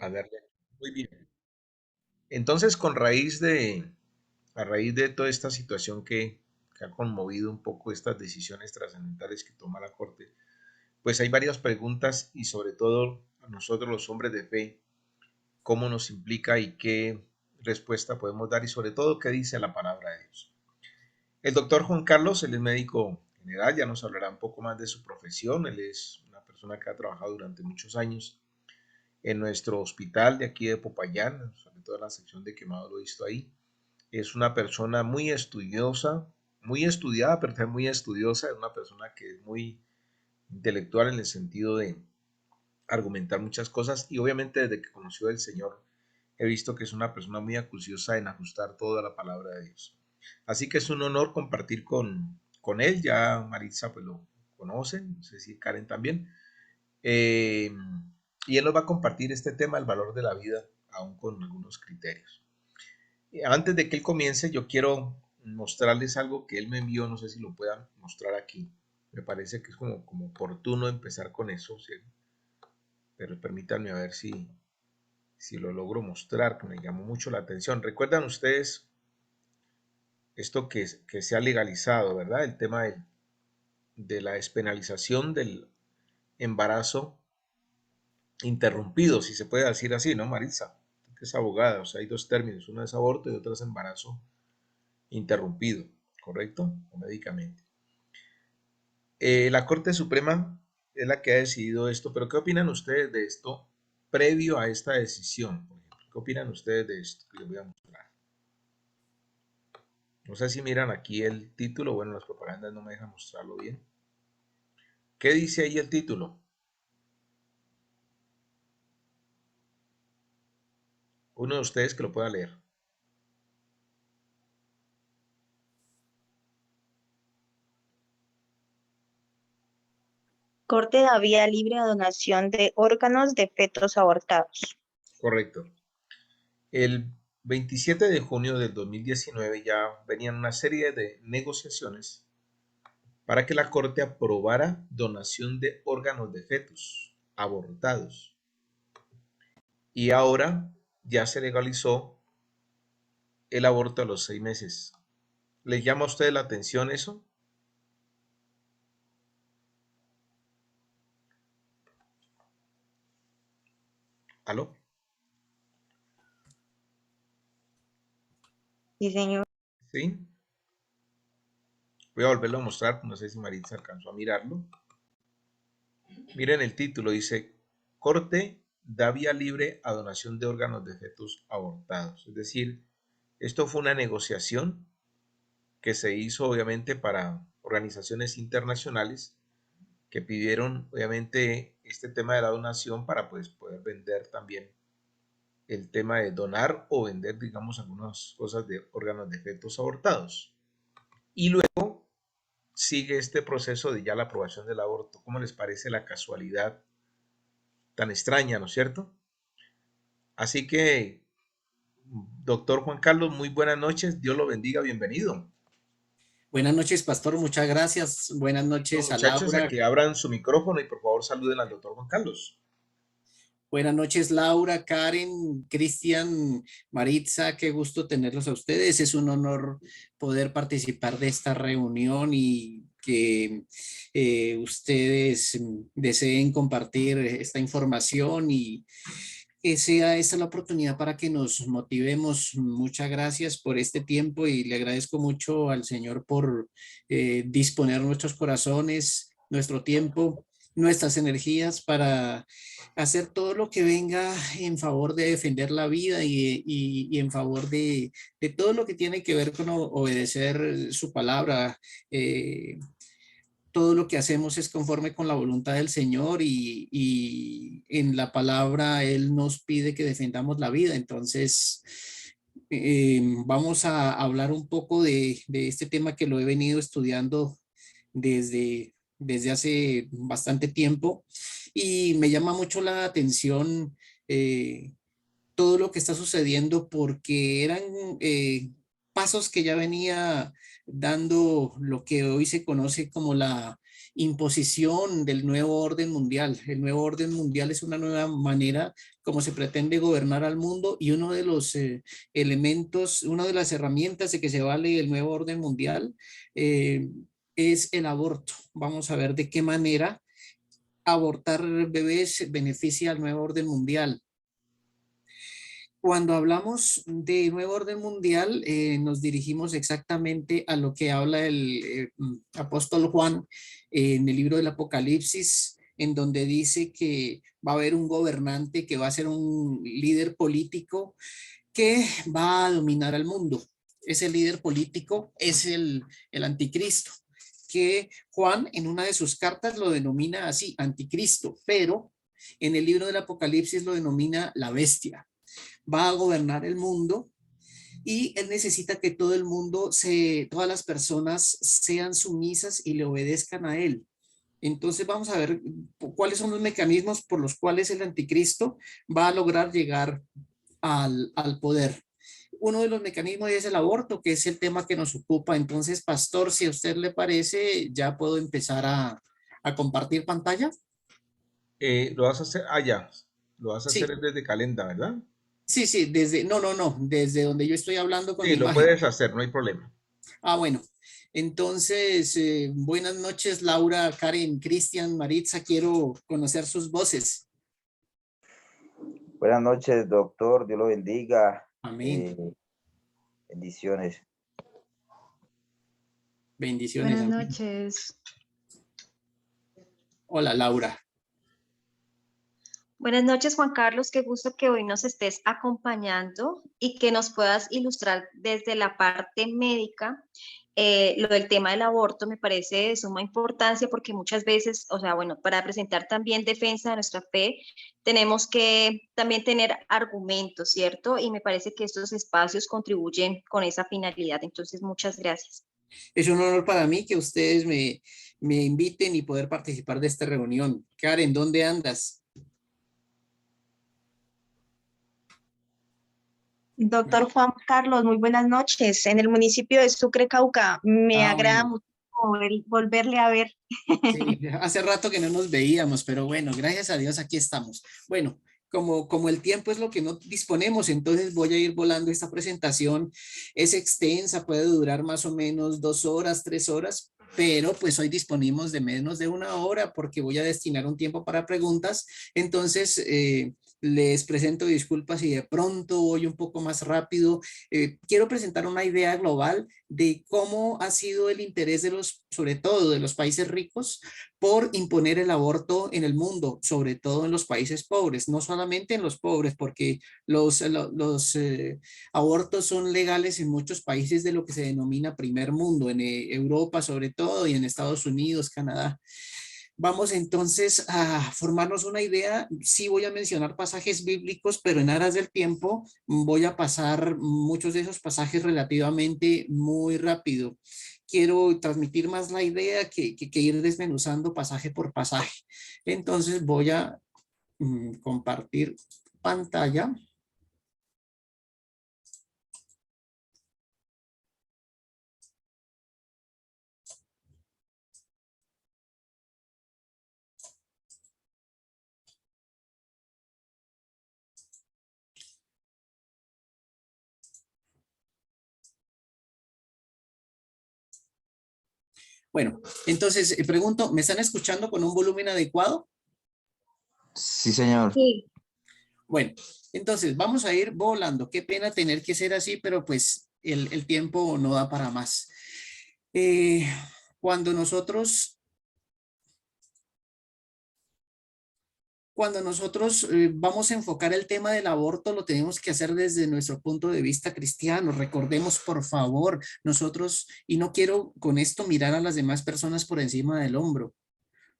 A darle. Muy bien. Entonces, a raíz de toda esta situación que ha conmovido un poco estas decisiones trascendentales que toma la Corte, pues hay varias preguntas y sobre todo a nosotros los hombres de fe, cómo nos implica y qué respuesta podemos dar y sobre todo qué dice la palabra de Dios. El doctor Juan Carlos, él es médico general, ya nos hablará un poco más de su profesión, él es una persona que ha trabajado durante muchos años en nuestro hospital de aquí de Popayán, sobre todo en la sección de quemado lo he visto ahí. Es una persona muy estudiosa, muy estudiada, pero también muy estudiosa, es una persona que es muy intelectual en el sentido de argumentar muchas cosas y obviamente desde que conoció al Señor he visto que es una persona muy acuciosa en ajustar toda la palabra de Dios. Así que es un honor compartir con él, ya Maritza pues lo conoce, no sé si Karen también, eh, y él nos va a compartir este tema, el valor de la vida, aún con algunos criterios. Antes de que él comience, yo quiero mostrarles algo que él me envió, no sé si lo puedan mostrar aquí. Me parece que es como oportuno empezar con eso, ¿sí? Pero permítanme a ver si lo logro mostrar, que me llamó mucho la atención. ¿Recuerdan ustedes esto que se ha legalizado, verdad? El tema de la despenalización del embarazo interrumpido, si se puede decir así, ¿no, Maritza? Que es abogada, o sea, hay dos términos, uno es aborto y otro es embarazo interrumpido, ¿correcto? O médicamente. La Corte Suprema es la que ha decidido esto, pero ¿qué opinan ustedes de esto previo a esta decisión? Por ejemplo, ¿qué opinan ustedes de esto que les voy a mostrar? No sé si miran aquí el título, bueno, las propagandas no me dejan mostrarlo bien. ¿Qué dice ahí el título? Uno de ustedes que lo pueda leer. Corte da vía libre a donación de órganos de fetos abortados. Correcto. El 27 de junio del 2019 ya venían una serie de negociaciones para que la Corte aprobara donación de órganos de fetos abortados. Y ahora ya se legalizó el aborto a los 6 meses. ¿Les llama a ustedes la atención eso? ¿Aló? Sí, señor. ¿Sí? Voy a volverlo a mostrar, no sé si Maritza alcanzó a mirarlo. Miren el título, dice, Corte da vía libre a donación de órganos de fetos abortados. Es decir, esto fue una negociación que se hizo obviamente para organizaciones internacionales que pidieron obviamente este tema de la donación para pues poder vender también el tema de donar o vender digamos algunas cosas de órganos de fetos abortados. Y luego sigue este proceso de ya la aprobación del aborto. ¿Cómo les parece la casualidad tan extraña, ¿no es cierto? Así que, doctor Juan Carlos, muy buenas noches, Dios lo bendiga, bienvenido. Buenas noches, pastor, muchas gracias. Buenas No, noches a muchachos, a Laura. que abran su micrófono y por favor saluden al doctor Juan Carlos. Buenas noches, Laura, Karen, Cristian, Maritza, qué gusto tenerlos a ustedes. Es un honor poder participar de esta reunión y que ustedes deseen compartir esta información y que sea esta la oportunidad para que nos motivemos. Muchas gracias por este tiempo y le agradezco mucho al Señor por disponer nuestros corazones, nuestro tiempo, nuestras energías para hacer todo lo que venga en favor de defender la vida y en favor de todo lo que tiene que ver con obedecer su palabra. Todo lo que hacemos es conforme con la voluntad del Señor y en la palabra Él nos pide que defendamos la vida. Entonces, vamos a hablar un poco de este tema que lo he venido estudiando desde hace bastante tiempo y me llama mucho la atención todo lo que está sucediendo porque eran pasos que ya venía dando lo que hoy se conoce como la imposición del nuevo orden mundial. El nuevo orden mundial es una nueva manera como se pretende gobernar al mundo, y uno de los elementos, una de las herramientas de que se vale el nuevo orden mundial es el aborto. Vamos a ver de qué manera abortar bebés beneficia al nuevo orden mundial. Cuando hablamos de nuevo orden mundial, nos dirigimos exactamente a lo que habla el apóstol Juan en el libro del Apocalipsis, en donde dice que va a haber un gobernante que va a ser un líder político que va a dominar al mundo. Ese líder político es el anticristo, que Juan en una de sus cartas lo denomina así, anticristo, pero en el libro del Apocalipsis lo denomina la bestia. Va a gobernar el mundo y él necesita que todo el mundo, todas las personas sean sumisas y le obedezcan a él. Entonces vamos a ver cuáles son los mecanismos por los cuales el anticristo va a lograr llegar al poder. Uno de los mecanismos es el aborto, que es el tema que nos ocupa. Entonces, pastor, si a usted le parece, ya puedo empezar a compartir pantalla. Lo vas a hacer, ya, lo vas a hacer Sí, desde Calenda, ¿verdad? sí, no, desde donde yo estoy hablando con Sí, mi lo imagen. puedes hacer, no hay problema. Bueno, entonces, buenas noches, Laura, Karen, Cristian, Maritza, quiero conocer sus voces. Buenas noches, doctor. Dios lo bendiga. Amén. Bendiciones. Bendiciones. Buenas Amén. noches. Hola, Laura. Buenas noches, Juan Carlos. Qué gusto que hoy nos estés acompañando y que nos puedas ilustrar desde la parte médica. Lo del tema del aborto me parece de suma importancia porque muchas veces, o sea, bueno, para presentar también defensa de nuestra fe, tenemos que también tener argumentos, ¿cierto? Y me parece que estos espacios contribuyen con esa finalidad. Entonces, muchas gracias. Es un honor para mí que ustedes me inviten y poder participar de esta reunión. Karen, ¿dónde andas? Doctor Juan Carlos, muy buenas noches. En el municipio de Sucre, Cauca. Me agrada Bueno. mucho volverle a ver. Sí, hace rato que no nos veíamos, pero bueno, gracias a Dios aquí estamos. Bueno, como el tiempo es lo que no disponemos, entonces voy a ir volando esta presentación. Es extensa, puede durar más o menos 2 horas, 3 horas, pero pues hoy disponemos de menos de 1 hora porque voy a destinar un tiempo para preguntas. Entonces, les presento disculpas si de pronto voy un poco más rápido. Quiero presentar una idea global de cómo ha sido el interés de sobre todo de los países ricos, por imponer el aborto en el mundo, sobre todo en los países pobres, no solamente en los pobres, porque los abortos son legales en muchos países de lo que se denomina primer mundo, en Europa sobre todo y en Estados Unidos, Canadá. Vamos entonces a formarnos una idea. Sí voy a mencionar pasajes bíblicos, pero en aras del tiempo voy a pasar muchos de esos pasajes relativamente muy rápido. Quiero transmitir más la idea que ir desmenuzando pasaje por pasaje. Entonces voy a compartir pantalla. Bueno, entonces pregunto, ¿me están escuchando con un volumen adecuado? Sí, señor. Sí. Bueno, entonces vamos a ir volando. Qué pena tener que ser así, pero pues el tiempo no da para más. Cuando nosotros vamos a enfocar el tema del aborto, lo tenemos que hacer desde nuestro punto de vista cristiano. Recordemos, por favor, nosotros, y no quiero con esto mirar a las demás personas por encima del hombro,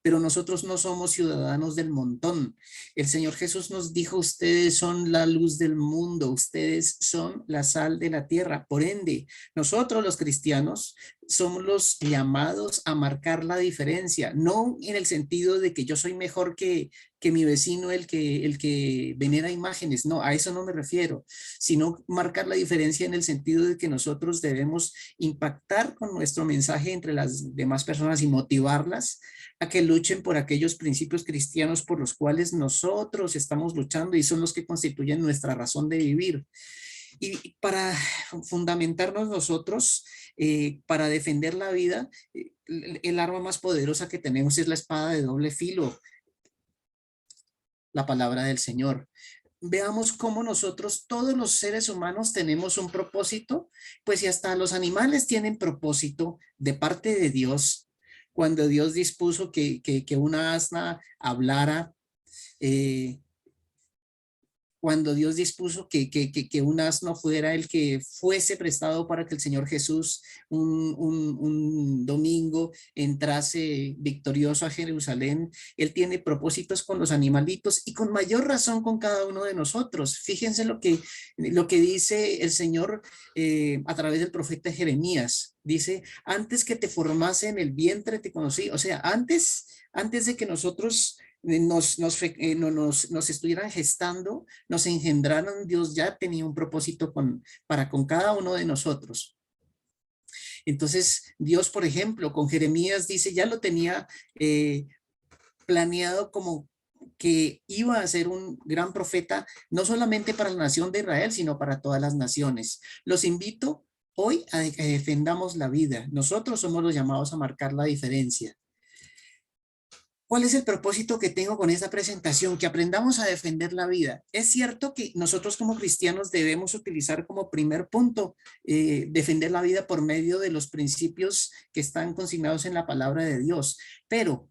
pero nosotros no somos ciudadanos del montón. El Señor Jesús nos dijo, ustedes son la luz del mundo, ustedes son la sal de la tierra. Por ende, nosotros los cristianos somos los llamados a marcar la diferencia, no en el sentido de que yo soy mejor que mi vecino, el que venera imágenes, no, a eso no me refiero, sino marcar la diferencia en el sentido de que nosotros debemos impactar con nuestro mensaje entre las demás personas y motivarlas a que luchen por aquellos principios cristianos por los cuales nosotros estamos luchando y son los que constituyen nuestra razón de vivir. Y para fundamentarnos nosotros, para defender la vida, el arma más poderosa que tenemos es la espada de doble filo, la palabra del Señor. Veamos cómo nosotros, todos los seres humanos, tenemos un propósito, pues si hasta los animales tienen propósito de parte de Dios, cuando Dios dispuso que una asna hablara, cuando Dios dispuso que un asno fuera el que fuese prestado para que el Señor Jesús un domingo entrase victorioso a Jerusalén, Él tiene propósitos con los animalitos y con mayor razón con cada uno de nosotros. Fíjense lo que dice el Señor a través del profeta Jeremías. Dice, antes que te formase en el vientre te conocí. O sea, antes de que nosotros nos estuvieran gestando, nos engendraron, Dios ya tenía un propósito para con cada uno de nosotros. Entonces, Dios, por ejemplo, con Jeremías dice, ya lo tenía planeado como que iba a ser un gran profeta, no solamente para la nación de Israel, sino para todas las naciones. Los invito hoy a que defendamos la vida. Nosotros somos los llamados a marcar la diferencia. ¿Cuál es el propósito que tengo con esta presentación? Que aprendamos a defender la vida. Es cierto que nosotros como cristianos debemos utilizar como primer punto defender la vida por medio de los principios que están consignados en la palabra de Dios. Pero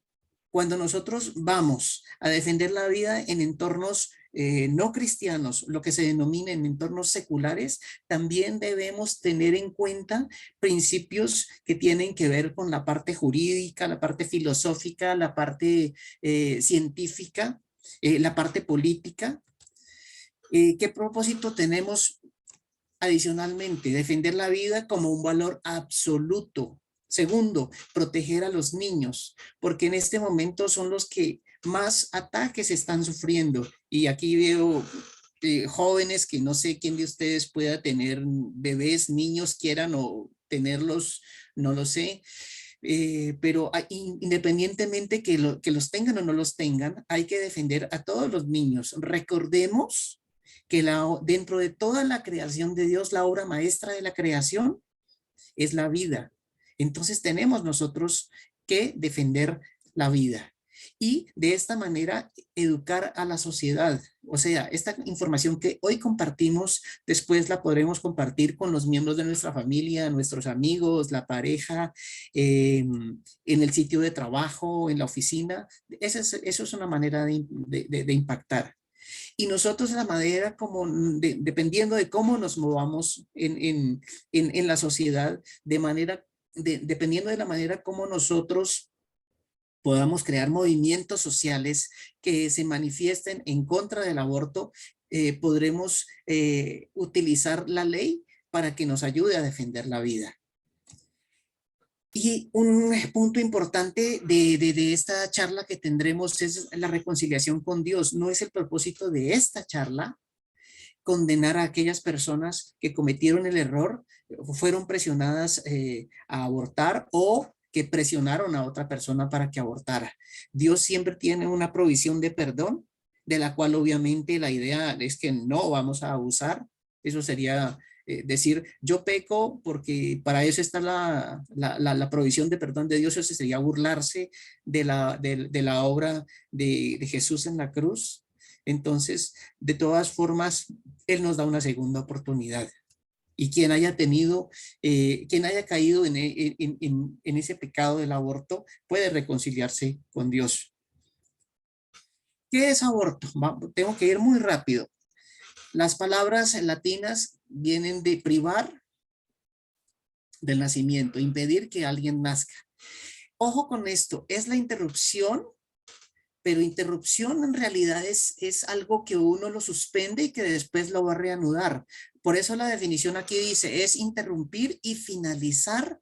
cuando nosotros vamos a defender la vida en entornos no cristianos, lo que se denomina en entornos seculares, también debemos tener en cuenta principios que tienen que ver con la parte jurídica, la parte filosófica, la parte científica, la parte política. ¿Qué propósito tenemos adicionalmente? Defender la vida como un valor absoluto. Segundo, proteger a los niños, porque en este momento son los que más ataques están sufriendo. Y aquí veo jóvenes que no sé quién de ustedes pueda tener bebés, niños, quieran o tenerlos, no lo sé. Pero independientemente que los tengan o no los tengan, hay que defender a todos los niños. Recordemos que dentro de toda la creación de Dios, la obra maestra de la creación es la vida. Entonces tenemos nosotros que defender la vida y de esta manera educar a la sociedad. O sea, esta información que hoy compartimos, después la podremos compartir con los miembros de nuestra familia, nuestros amigos, la pareja, en el sitio de trabajo, en la oficina. Eso es una manera de impactar. Y nosotros la manera como, dependiendo de cómo nos movamos en la sociedad, dependiendo de la manera como nosotros podamos crear movimientos sociales que se manifiesten en contra del aborto, podremos utilizar la ley para que nos ayude a defender la vida. Y un punto importante de esta charla que tendremos es la reconciliación con Dios. No es el propósito de esta charla condenar a aquellas personas que cometieron el error, fueron presionadas a abortar o que presionaron a otra persona para que abortara. Dios siempre tiene una provisión de perdón, de la cual obviamente la idea es que no vamos a abusar. Eso sería decir, yo peco porque para eso está la provisión de perdón de Dios. Eso sería burlarse de la obra de Jesús en la cruz. Entonces, de todas formas, Él nos da una segunda oportunidad. Y quien haya caído en ese pecado del aborto puede reconciliarse con Dios. ¿Qué es aborto? Tengo que ir muy rápido. Las palabras latinas vienen de privar del nacimiento, impedir que alguien nazca. Ojo con esto, es la interrupción, pero interrupción en realidad es algo que uno lo suspende y que después lo va a reanudar. Por eso la definición aquí dice, es interrumpir y finalizar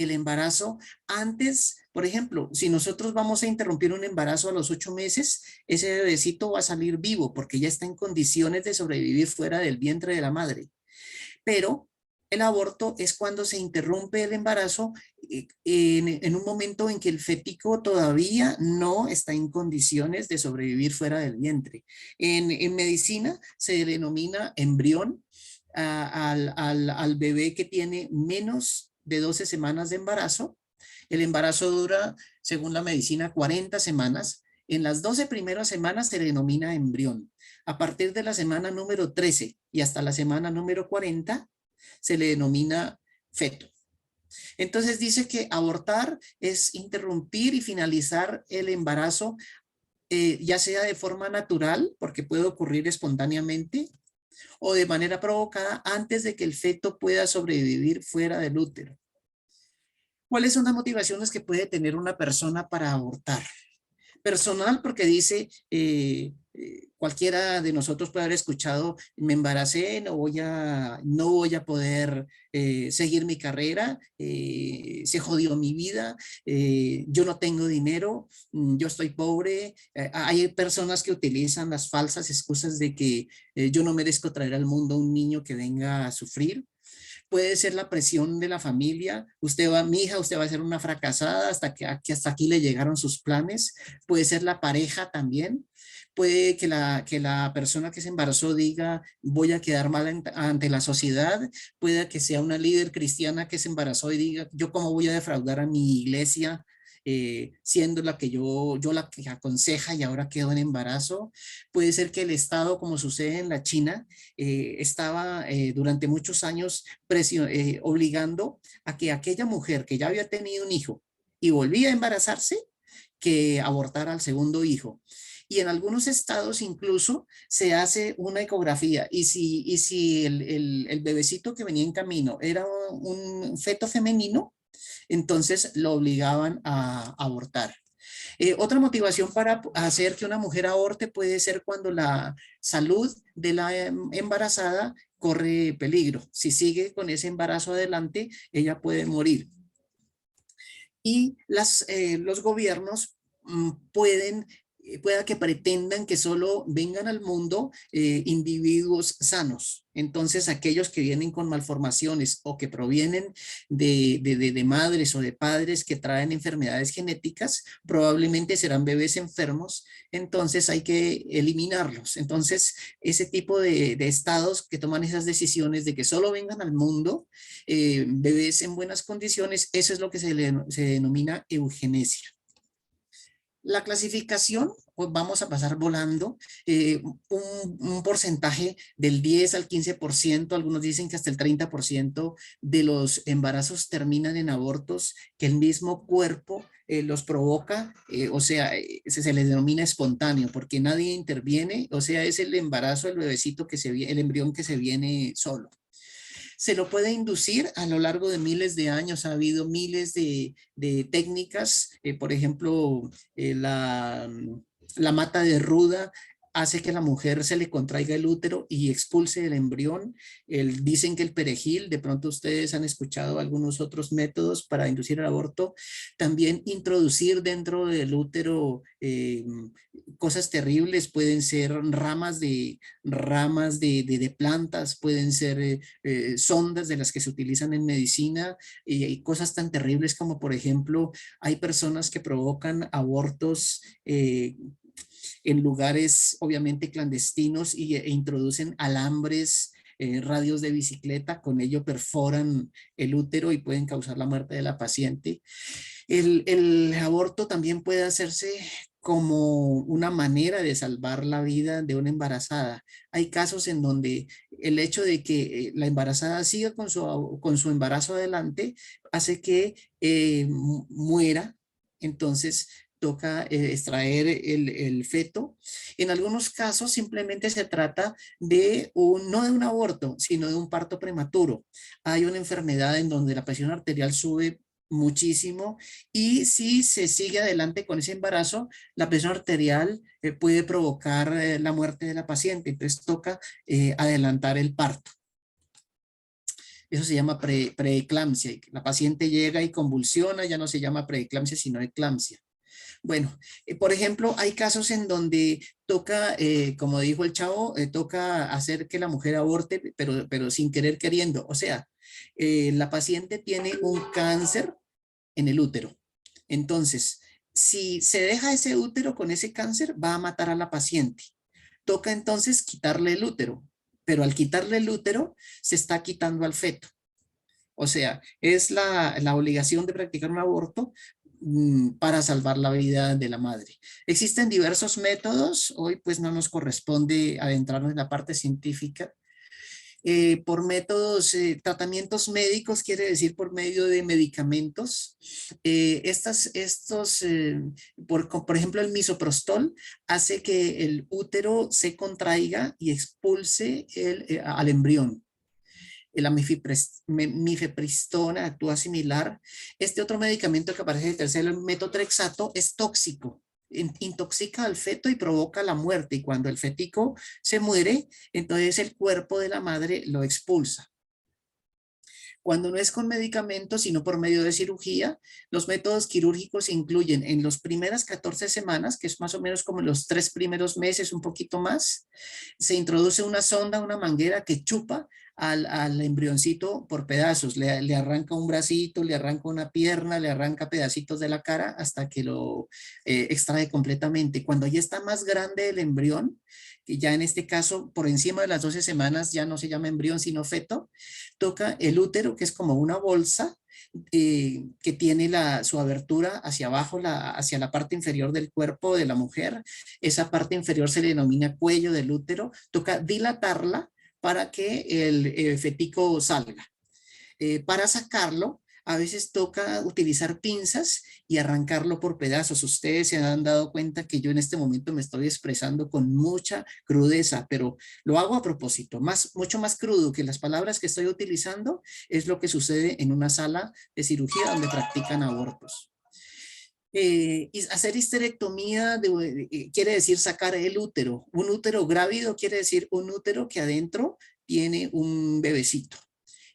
el embarazo antes, por ejemplo, si nosotros vamos a interrumpir un embarazo a los 8 meses, ese bebecito va a salir vivo porque ya está en condiciones de sobrevivir fuera del vientre de la madre. Pero el aborto es cuando se interrumpe el embarazo en un momento en que el fetico todavía no está en condiciones de sobrevivir fuera del vientre. En medicina se denomina embrión al bebé que tiene menos de 12 semanas de embarazo. El embarazo dura, según la medicina, 40 semanas. En las 12 primeras semanas se denomina embrión. A partir de la semana número 13 y hasta la semana número 40 se le denomina feto. Entonces dice que abortar es interrumpir y finalizar el embarazo, ya sea de forma natural, porque puede ocurrir espontáneamente, o de manera provocada antes de que el feto pueda sobrevivir fuera del útero. ¿Cuáles son las motivaciones que puede tener una persona para abortar? Personal, porque dice, cualquiera de nosotros puede haber escuchado, me embaracé, no voy a poder seguir mi carrera, se jodió mi vida, yo no tengo dinero, yo estoy pobre. Hay personas que utilizan las falsas excusas de que yo no merezco traer al mundo a un niño que venga a sufrir. Puede ser la presión de la familia. Mi hija, usted va a ser una fracasada hasta aquí le llegaron sus planes. Puede ser la pareja también. Puede que la persona que se embarazó diga, voy a quedar mal ante la sociedad. Puede que sea una líder cristiana que se embarazó y diga, yo cómo voy a defraudar a mi iglesia, siendo la que yo la que aconseja y ahora quedo en embarazo. Puede ser que el Estado, como sucede en la China, estaba durante muchos años obligando a que aquella mujer que ya había tenido un hijo y volvía a embarazarse, que abortara al segundo hijo. Y en algunos estados incluso se hace una ecografía y si el bebecito que venía en camino era un feto femenino, entonces lo obligaban a abortar. Otra motivación para hacer que una mujer aborte puede ser cuando la salud de la embarazada corre peligro. Si sigue con ese embarazo adelante, ella puede morir. Y los gobiernos pueda que pretendan que solo vengan al mundo individuos sanos. Entonces, aquellos que vienen con malformaciones o que provienen de madres o de padres que traen enfermedades genéticas, probablemente serán bebés enfermos, entonces hay que eliminarlos. Entonces, ese tipo de estados que toman esas decisiones de que solo vengan al mundo bebés en buenas condiciones, eso es lo que se denomina eugenesia. La clasificación, pues vamos a pasar volando, un porcentaje del 10 al 15%, algunos dicen que hasta el 30% de los embarazos terminan en abortos que el mismo cuerpo los provoca, o sea, se les denomina espontáneo porque nadie interviene, o sea, es el embarazo, el bebecito el embrión que se viene solo. Se lo puede inducir a lo largo de miles de años. Ha habido miles de técnicas, por ejemplo, la mata de ruda hace que la mujer se le contraiga el útero y expulse el embrión. Dicen que el perejil, de pronto ustedes han escuchado algunos otros métodos para inducir el aborto. También introducir dentro del útero cosas terribles, pueden ser ramas de plantas, pueden ser sondas de las que se utilizan en medicina, y cosas tan terribles como, por ejemplo, hay personas que provocan abortos en lugares obviamente clandestinos e introducen alambres, radios de bicicleta, con ello perforan el útero y pueden causar la muerte de la paciente. El aborto también puede hacerse como una manera de salvar la vida de una embarazada. Hay casos en donde el hecho de que la embarazada siga con su embarazo adelante hace que muera. Entonces toca extraer el feto. En algunos casos simplemente se trata no de un aborto, sino de un parto prematuro. Hay una enfermedad en donde la presión arterial sube muchísimo y si se sigue adelante con ese embarazo, la presión arterial puede provocar la muerte de la paciente. Entonces toca adelantar el parto. Eso se llama preeclampsia. La paciente llega y convulsiona, ya no se llama preeclampsia, sino eclampsia. Bueno, por ejemplo, hay casos en donde toca, como dijo el chavo, toca hacer que la mujer aborte, pero sin querer queriendo. O sea, la paciente tiene un cáncer en el útero. Entonces, si se deja ese útero con ese cáncer, va a matar a la paciente. Toca entonces quitarle el útero, pero al quitarle el útero, se está quitando al feto. O sea, es la obligación de practicar un aborto para salvar la vida de la madre. Existen diversos métodos, hoy pues no nos corresponde adentrarnos en la parte científica. Por métodos, tratamientos médicos, quiere decir por medio de medicamentos. Por ejemplo, el misoprostol hace que el útero se contraiga y expulse al embrión. La mifepristona actúa similar. Este otro medicamento que aparece en el tercero, el metotrexato, es tóxico. Intoxica al feto y provoca la muerte. Y cuando el fetico se muere, entonces el cuerpo de la madre lo expulsa. Cuando no es con medicamentos, sino por medio de cirugía, los métodos quirúrgicos incluyen en las primeras 14 semanas, que es más o menos como los 3 primeros meses, un poquito más, se introduce una sonda, una manguera que chupa al embrioncito por pedazos, le arranca un bracito, le arranca una pierna, le arranca pedacitos de la cara hasta que lo extrae completamente. Cuando ya está más grande el embrión, que ya en este caso por encima de las 12 semanas ya no se llama embrión sino feto, toca el útero, que es como una bolsa que tiene su abertura hacia abajo, hacia la parte inferior del cuerpo de la mujer. Esa parte inferior se le denomina cuello del útero. Toca dilatarla para que el fetico salga. Para sacarlo, a veces toca utilizar pinzas y arrancarlo por pedazos. Ustedes se han dado cuenta que yo en este momento me estoy expresando con mucha crudeza, pero lo hago a propósito. Mucho más crudo que las palabras que estoy utilizando es lo que sucede en una sala de cirugía donde practican abortos. Hacer histerectomía quiere decir sacar el útero. Un útero grávido quiere decir un útero que adentro tiene un bebecito.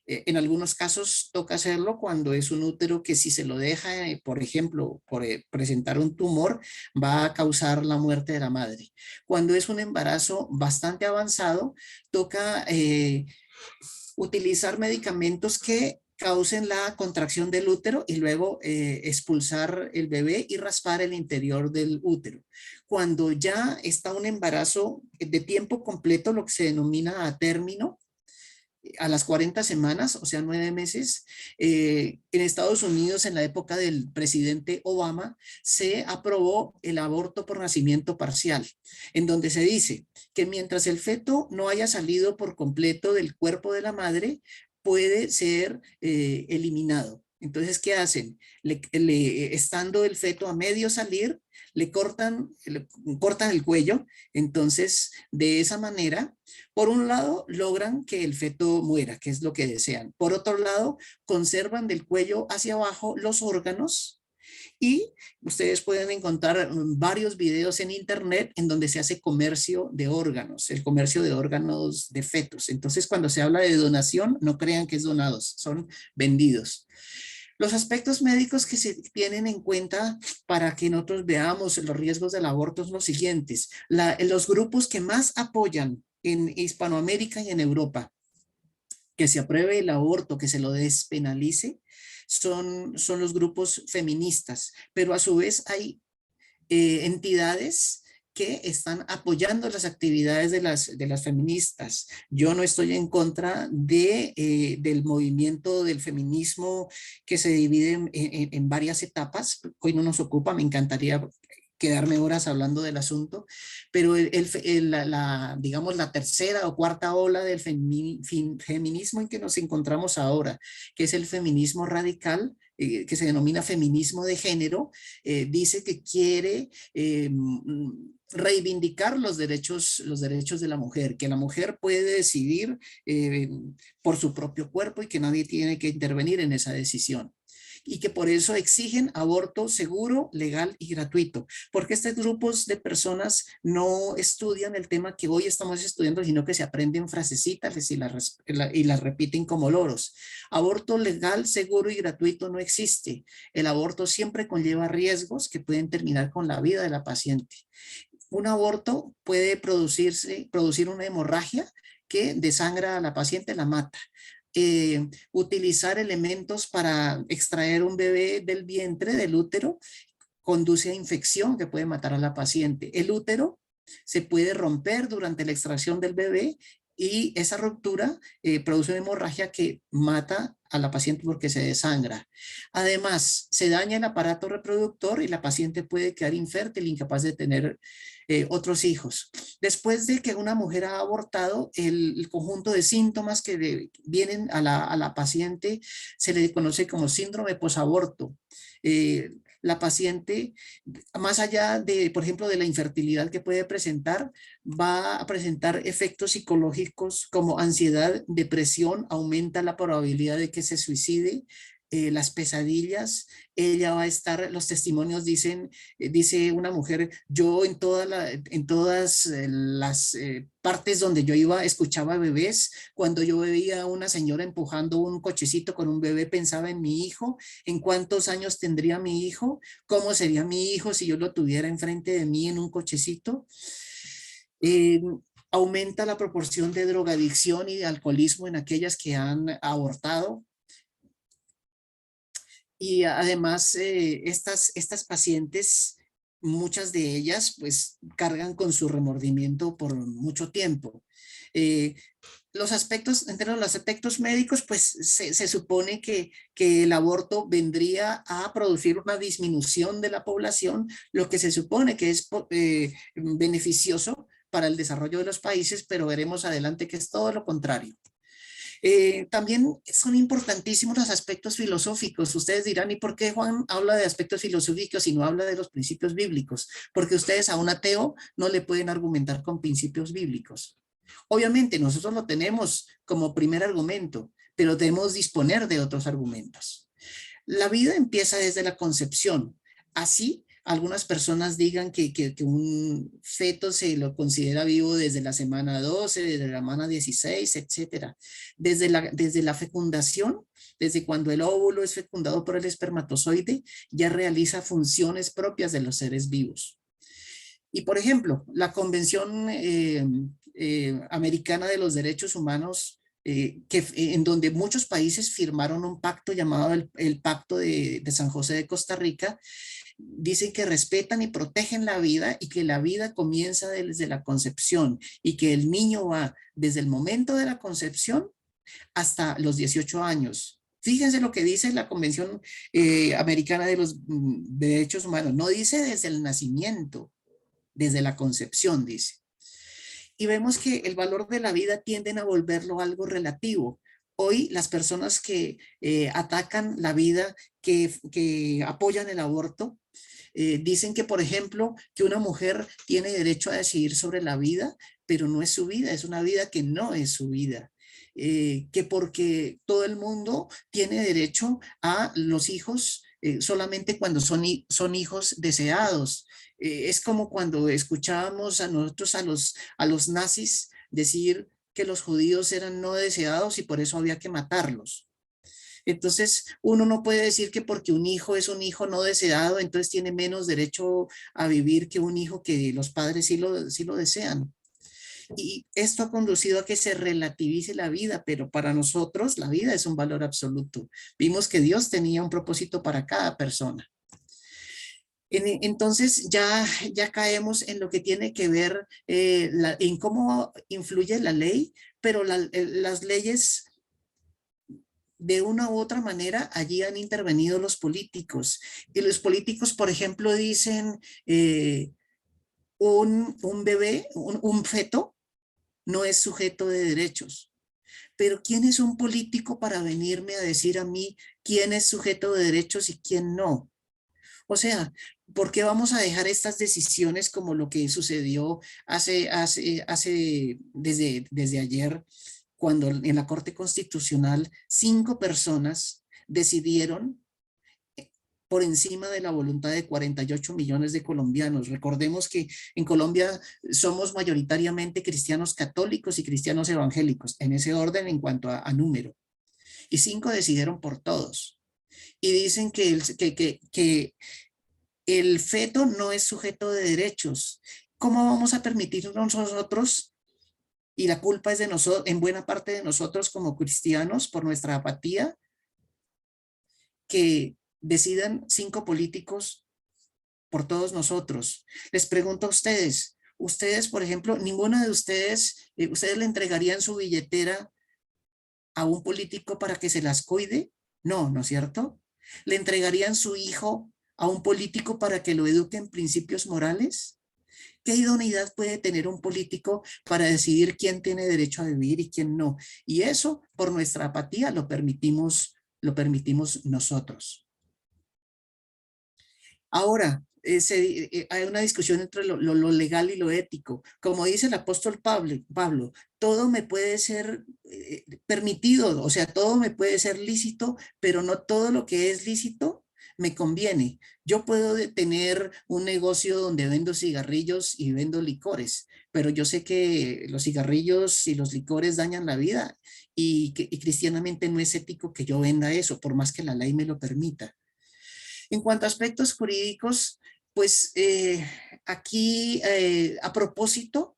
En algunos casos toca hacerlo cuando es un útero que si se lo deja, por ejemplo, por presentar un tumor, va a causar la muerte de la madre. Cuando es un embarazo bastante avanzado, toca utilizar medicamentos que causen la contracción del útero y luego expulsar el bebé y raspar el interior del útero. Cuando ya está un embarazo de tiempo completo, lo que se denomina a término, a las 40 semanas, o sea, 9 meses, en Estados Unidos, en la época del presidente Obama, se aprobó el aborto por nacimiento parcial, en donde se dice que mientras el feto no haya salido por completo del cuerpo de la madre, puede ser eliminado. Entonces, ¿qué hacen? Estando el feto a medio salir, le cortan el cuello. Entonces, de esa manera, por un lado, logran que el feto muera, que es lo que desean. Por otro lado, conservan del cuello hacia abajo los órganos. Y ustedes pueden encontrar varios videos en internet en donde se hace comercio de órganos, el comercio de órganos de fetos. Entonces, cuando se habla de donación, no crean que es donados, son vendidos. Los aspectos médicos que se tienen en cuenta para que nosotros veamos los riesgos del aborto son los siguientes. Los grupos que más apoyan en Hispanoamérica y en Europa que se apruebe el aborto, que se lo despenalice, son los grupos feministas, pero a su vez hay entidades que están apoyando las actividades de las feministas. Yo no estoy en contra del movimiento del feminismo que se divide en varias etapas. Hoy no nos ocupa, me encantaría quedarme horas hablando del asunto, pero digamos la tercera o cuarta ola del feminismo en que nos encontramos ahora, que es el feminismo radical, que se denomina feminismo de género, dice que quiere reivindicar los derechos de la mujer, que la mujer puede decidir por su propio cuerpo y que nadie tiene que intervenir en esa decisión. y que por eso exigen aborto seguro, legal y gratuito, porque estos grupos de personas no estudian el tema que hoy estamos estudiando, sino que se aprenden frasecitas y las repiten como loros. Aborto legal, seguro y gratuito no existe. El aborto siempre conlleva riesgos que pueden terminar con la vida de la paciente. Un aborto puede producir una hemorragia que desangra a la paciente, la mata. Utilizar elementos para extraer un bebé del vientre, del útero, conduce a infección que puede matar a la paciente. El útero se puede romper durante la extracción del bebé y esa ruptura produce una hemorragia que mata a la paciente porque se desangra. Además, se daña el aparato reproductor y la paciente puede quedar infértil, incapaz de tener otros hijos. Después de que una mujer ha abortado, el conjunto de síntomas que vienen a la paciente se le conoce como síndrome posaborto. La paciente, más allá de, por ejemplo, de la infertilidad que puede presentar, va a presentar efectos psicológicos como ansiedad, depresión, aumenta la probabilidad de que se suicide, las pesadillas, ella va a estar, los testimonios dicen, dice una mujer, yo en todas las partes donde yo iba escuchaba bebés, cuando yo veía a una señora empujando un cochecito con un bebé pensaba en mi hijo, en cuántos años tendría mi hijo, cómo sería mi hijo si yo lo tuviera enfrente de mí en un cochecito. Aumenta la proporción de drogadicción y de alcoholismo en aquellas que han abortado. Y además estas pacientes, muchas de ellas pues cargan con su remordimiento por mucho tiempo. Entre los aspectos médicos, pues se supone que el aborto vendría a producir una disminución de la población, lo que se supone que es beneficioso para el desarrollo de los países, pero veremos adelante que es todo lo contrario. También son importantísimos los aspectos filosóficos. Ustedes dirán, ¿y por qué Juan habla de aspectos filosóficos y no habla de los principios bíblicos? Porque ustedes a un ateo no le pueden argumentar con principios bíblicos. Obviamente nosotros lo tenemos como primer argumento, pero debemos disponer de otros argumentos. La vida empieza desde la concepción. Así, algunas personas digan que un feto se lo considera vivo desde la semana 12, desde la semana 16, etcétera. Desde la fecundación, desde cuando el óvulo es fecundado por el espermatozoide, ya realiza funciones propias de los seres vivos. Y por ejemplo, la Convención Americana de los Derechos Humanos, en donde muchos países firmaron un pacto llamado el Pacto de San José de Costa Rica, dicen que respetan y protegen la vida y que la vida comienza desde la concepción y que el niño va desde el momento de la concepción hasta los 18 años. Fíjense lo que dice la Convención Americana de los Derechos Humanos. No dice desde el nacimiento, desde la concepción, dice. Y vemos que el valor de la vida tienden a volverlo algo relativo. Hoy las personas que atacan la vida, que apoyan el aborto, dicen que, por ejemplo, que una mujer tiene derecho a decidir sobre la vida, pero no es su vida, es una vida que no es su vida. Que porque todo el mundo tiene derecho a los hijos solamente cuando son hijos deseados. Es como cuando escuchábamos a nosotros, a los nazis, decir que los judíos eran no deseados y por eso había que matarlos. Entonces, uno no puede decir que porque un hijo es un hijo no deseado, entonces tiene menos derecho a vivir que un hijo que los padres sí lo desean. Y esto ha conducido a que se relativice la vida, pero para nosotros la vida es un valor absoluto. Vimos que Dios tenía un propósito para cada persona. Entonces ya caemos en lo que tiene que ver en cómo influye la ley, pero las leyes de una u otra manera allí han intervenido los políticos. Y los políticos, por ejemplo, dicen un bebé, un feto, no es sujeto de derechos. Pero ¿quién es un político para venirme a decir a mí quién es sujeto de derechos y quién no? O sea, ¿por qué vamos a dejar estas decisiones como lo que sucedió desde ayer, cuando en la Corte Constitucional 5 personas decidieron por encima de la voluntad de 48 millones de colombianos. Recordemos que en Colombia somos mayoritariamente cristianos católicos y cristianos evangélicos, en ese orden en cuanto a número. Y 5 decidieron por todos. Y dicen que el feto no es sujeto de derechos. ¿Cómo vamos a permitirnos nosotros? Y la culpa es de nosotros, en buena parte de nosotros como cristianos, por nuestra apatía, que decidan 5 políticos por todos nosotros. Les pregunto a ustedes, por ejemplo, ninguno de ustedes, ¿ustedes le entregarían su billetera a un político para que se las cuide? No, ¿no es cierto? ¿Le entregarían su hijo a un político para que lo eduque en principios morales? ¿Qué idoneidad puede tener un político para decidir quién tiene derecho a vivir y quién no? Y eso, por nuestra apatía, lo permitimos nosotros. Ahora, hay una discusión entre lo legal y lo ético. Como dice el apóstol Pablo, todo me puede ser permitido, o sea, todo me puede ser lícito, pero no todo lo que es lícito me conviene. Yo puedo tener un negocio donde vendo cigarrillos y vendo licores, pero yo sé que los cigarrillos y los licores dañan la vida y cristianamente no es ético que yo venda eso, por más que la ley me lo permita. En cuanto a aspectos jurídicos, pues aquí a propósito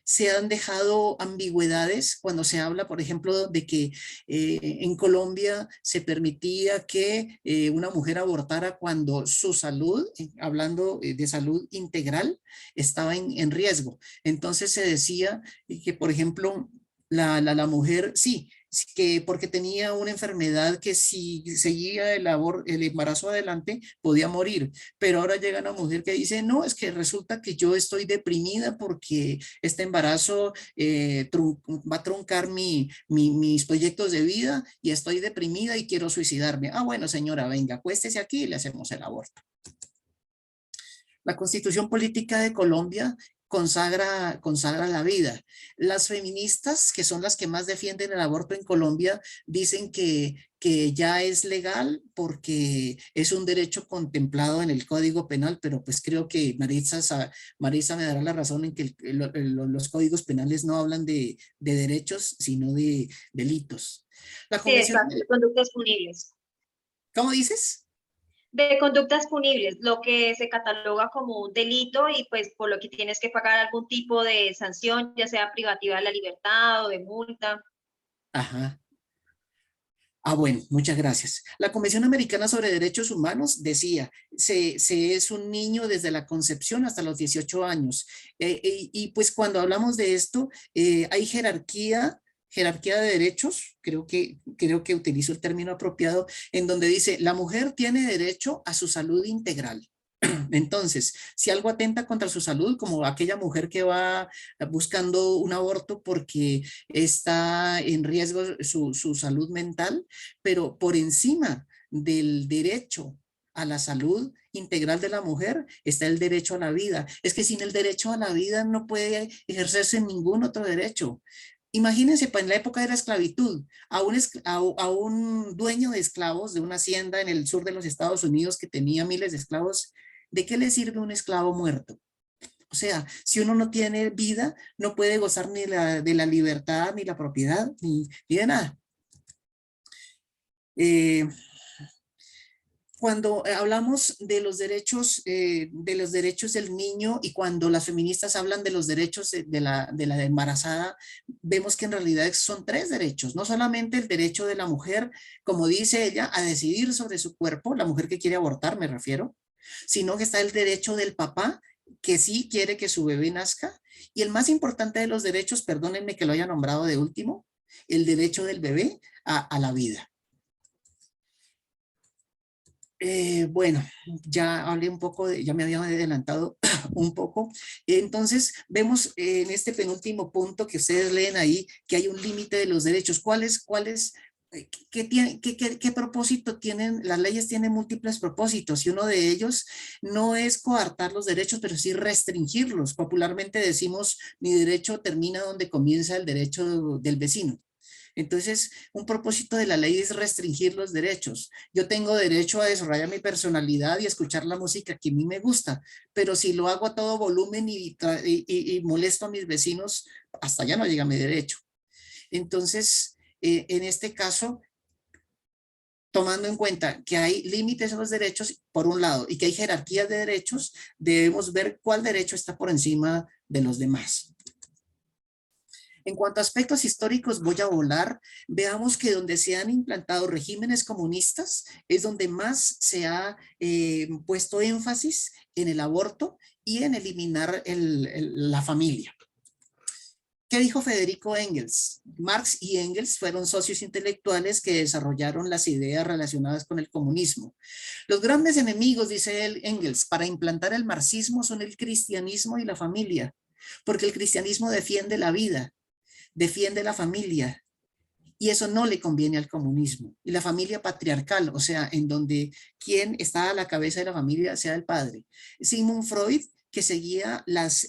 se han dejado ambigüedades cuando se habla, por ejemplo, de que en Colombia se permitía que una mujer abortara cuando su salud, hablando de salud integral, estaba en riesgo. Entonces se decía que, por ejemplo, la mujer, sí, que porque tenía una enfermedad que si seguía el embarazo adelante podía morir, pero ahora llega una mujer que dice, no, es que resulta que yo estoy deprimida porque este embarazo va a truncar mis proyectos de vida y estoy deprimida y quiero suicidarme. Ah, bueno, señora, venga, acuéstese aquí y le hacemos el aborto. La Constitución Política de Colombia consagra la vida. Las feministas, que son las que más defienden el aborto en Colombia, dicen que ya es legal porque es un derecho contemplado en el Código Penal, pero pues creo que Maritza me dará la razón en que los códigos penales no hablan de derechos, sino de delitos. La Sí, Convención, exacto, de conductas punibles. ¿cómo dices? De conductas punibles, lo que se cataloga como un delito y pues por lo que tienes que pagar algún tipo de sanción, ya sea privativa de la libertad o de multa. Ajá. Ah, bueno, muchas gracias. La Convención Americana sobre Derechos Humanos decía, se es un niño desde la concepción hasta los 18 años. Y pues cuando hablamos de esto, hay jerarquía de derechos, creo que utilizo el término apropiado, en donde dice, la mujer tiene derecho a su salud integral. Entonces, si algo atenta contra su salud, como aquella mujer que va buscando un aborto porque está en riesgo su salud mental, pero por encima del derecho a la salud integral de la mujer está el derecho a la vida. Es que sin el derecho a la vida no puede ejercerse ningún otro derecho. Imagínense, pues, en la época de la esclavitud, a un dueño de esclavos de una hacienda en el sur de los Estados Unidos que tenía miles de esclavos, ¿de qué le sirve un esclavo muerto? O sea, si uno no tiene vida, no puede gozar ni de la libertad, ni la propiedad, ni de nada. Cuando hablamos de los derechos del niño y cuando las feministas hablan de los derechos de la embarazada, vemos que en realidad son 3 derechos, no solamente el derecho de la mujer, como dice ella, a decidir sobre su cuerpo, la mujer que quiere abortar me refiero, sino que está el derecho del papá que sí quiere que su bebé nazca, y el más importante de los derechos, perdónenme que lo haya nombrado de último, el derecho del bebé a la vida. Bueno, ya hablé un poco, ya me había adelantado un poco. Entonces, vemos en este penúltimo punto que ustedes leen ahí que hay un límite de los derechos. ¿Qué propósito tienen? Las leyes tienen múltiples propósitos y uno de ellos no es coartar los derechos, pero sí restringirlos. Popularmente decimos, mi derecho termina donde comienza el derecho del vecino. Entonces, un propósito de la ley es restringir los derechos. Yo tengo derecho a desarrollar mi personalidad y escuchar la música que a mí me gusta, pero si lo hago a todo volumen y molesto a mis vecinos, hasta allá no llega mi derecho. Entonces, en este caso, tomando en cuenta que hay límites a los derechos, por un lado, y que hay jerarquías de derechos, debemos ver cuál derecho está por encima de los demás. En cuanto a aspectos históricos, voy a volar. Veamos que donde se han implantado regímenes comunistas es donde más se ha puesto énfasis en el aborto y en eliminar la familia. ¿Qué dijo Federico Engels? Marx y Engels fueron socios intelectuales que desarrollaron las ideas relacionadas con el comunismo. Los grandes enemigos, dice Engels, para implantar el marxismo son el cristianismo y la familia, porque el cristianismo defiende la vida, defiende la familia, y eso no le conviene al comunismo. Y la familia patriarcal, o sea, en donde quien está a la cabeza de la familia sea el padre. Sigmund Freud, que seguía las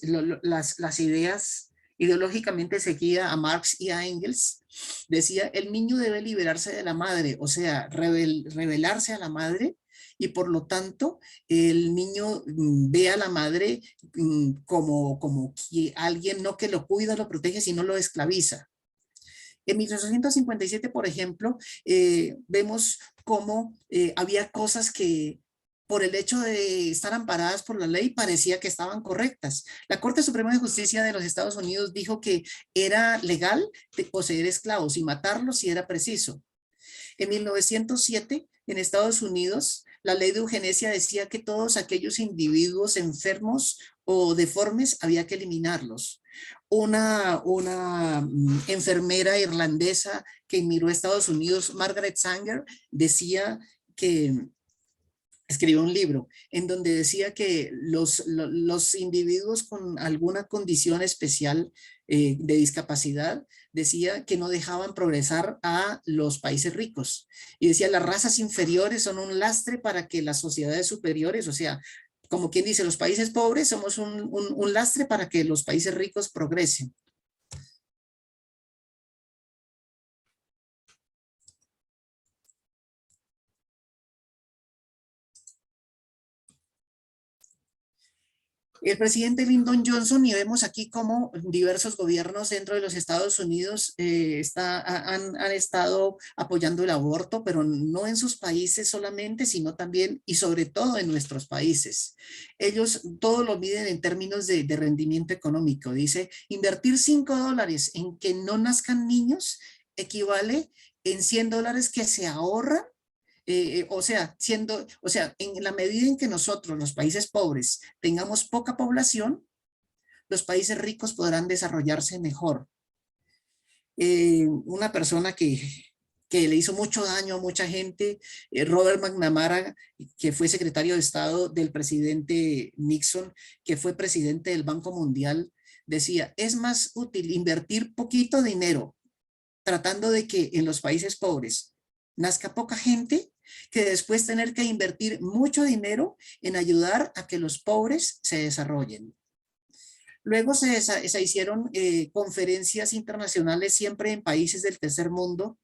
ideas, ideológicamente seguía a Marx y a Engels, decía, el niño debe liberarse de la madre, o sea, rebelarse a la madre, y por lo tanto el niño ve a la madre como alguien no que lo cuida, lo protege, sino lo esclaviza. En 1857, por ejemplo, vemos cómo había cosas que por el hecho de estar amparadas por la ley parecía que estaban correctas. La Corte Suprema de Justicia de los Estados Unidos dijo que era legal poseer esclavos y matarlos si era preciso. En 1907, en Estados Unidos, la ley de eugenesia decía que todos aquellos individuos enfermos o deformes había que eliminarlos. Una enfermera irlandesa que emigró a Estados Unidos, Margaret Sanger, decía que escribió un libro en donde decía que los individuos con alguna condición especial de discapacidad, decía que no dejaban progresar a los países ricos. Y decía, las razas inferiores son un lastre para que las sociedades superiores, o sea, como quien dice, los países pobres somos un lastre para que los países ricos progresen. El presidente Lyndon Johnson, y vemos aquí cómo diversos gobiernos dentro de los Estados Unidos han estado apoyando el aborto, pero no en sus países solamente, sino también y sobre todo en nuestros países. Ellos todo lo miden en términos de rendimiento económico. Dice, invertir $5 en que no nazcan niños equivale en $100 que se ahorran. O sea, en la medida en que nosotros, los países pobres, tengamos poca población, los países ricos podrán desarrollarse mejor. Una persona que le hizo mucho daño a mucha gente, Robert McNamara, que fue secretario de Estado del presidente Nixon, que fue presidente del Banco Mundial, decía, es más útil invertir poquito dinero tratando de que en los países pobres nazca poca gente que después tener que invertir mucho dinero en ayudar a que los pobres se desarrollen. Luego se hicieron conferencias internacionales siempre en países del tercer mundo,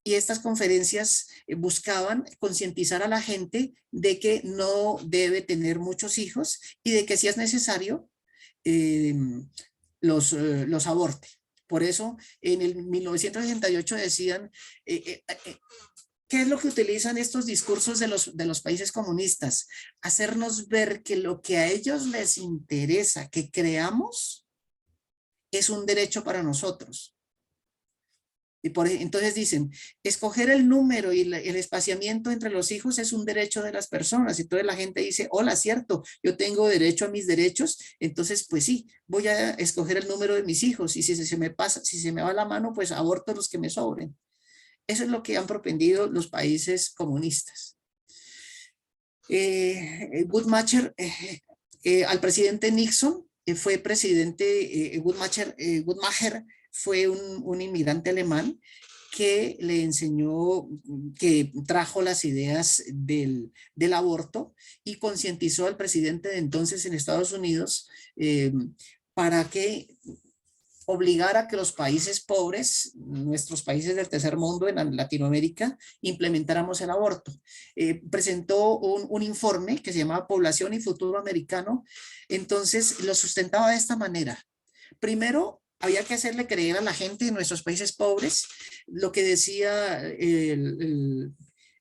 y estas conferencias buscaban concientizar a la gente de que no debe tener muchos hijos y de que si es necesario los aborte. Por eso en el 1968 decían, ¿qué es lo que utilizan estos discursos de los países comunistas? Hacernos ver que lo que a ellos les interesa que creamos es un derecho para nosotros. Entonces dicen, escoger el número y el espaciamiento entre los hijos es un derecho de las personas. Y toda la gente dice, hola, cierto, yo tengo derecho a mis derechos, entonces pues sí, voy a escoger el número de mis hijos, y si se me va la mano, pues aborto los que me sobren. Eso es lo que han propendido los países comunistas. Guttmacher, al presidente Nixon, fue presidente, Guttmacher fue un inmigrante alemán que le enseñó, que trajo las ideas del aborto y concientizó al presidente de entonces en Estados Unidos para que obligar a que los países pobres, nuestros países del tercer mundo en Latinoamérica, implementáramos el aborto. Presentó un informe que se llamaba Población y Futuro Americano. Entonces lo sustentaba de esta manera. Primero, había que hacerle creer a la gente de nuestros países pobres lo que decía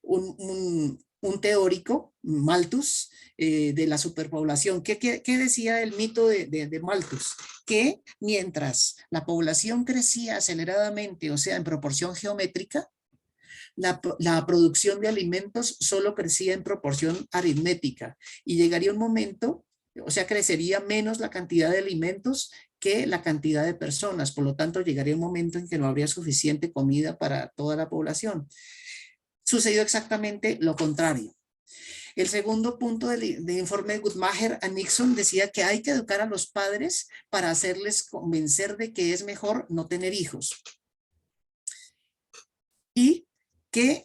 un teórico, Malthus, de la superpoblación. ¿Qué decía el mito de Malthus? Que mientras la población crecía aceleradamente, o sea, en proporción geométrica, la producción de alimentos solo crecía en proporción aritmética y llegaría un momento, o sea, crecería menos la cantidad de alimentos que la cantidad de personas. Por lo tanto, llegaría un momento en que no habría suficiente comida para toda la población. Sucedió exactamente lo contrario. El segundo punto del informe de Guttmacher a Nixon decía que hay que educar a los padres para hacerles convencer de que es mejor no tener hijos. Y que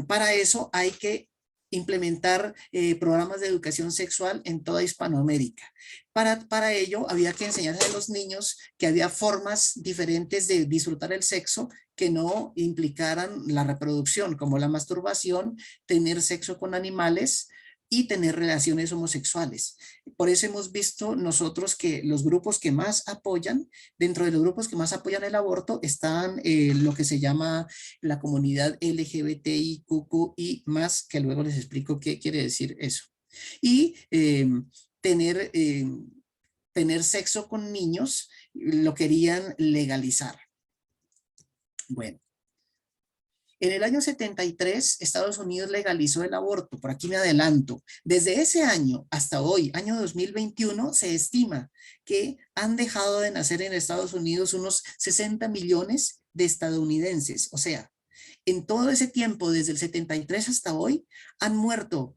para eso hay que implementar programas de educación sexual en toda Hispanoamérica. Para ello había que enseñarle a los niños que había formas diferentes de disfrutar el sexo que no implicaran la reproducción, como la masturbación, tener sexo con animales y tener relaciones homosexuales. Por eso hemos visto nosotros que los grupos que más apoyan, dentro de los grupos que más apoyan el aborto, están lo que se llama la comunidad LGBTIQI+, que luego les explico qué quiere decir eso. Y tener sexo con niños lo querían legalizar. Bueno. En el año 73, Estados Unidos legalizó el aborto. Por aquí me adelanto. Desde ese año hasta hoy, año 2021, se estima que han dejado de nacer en Estados Unidos unos 60 millones de estadounidenses. O sea, en todo ese tiempo, desde el 73 hasta hoy, han muerto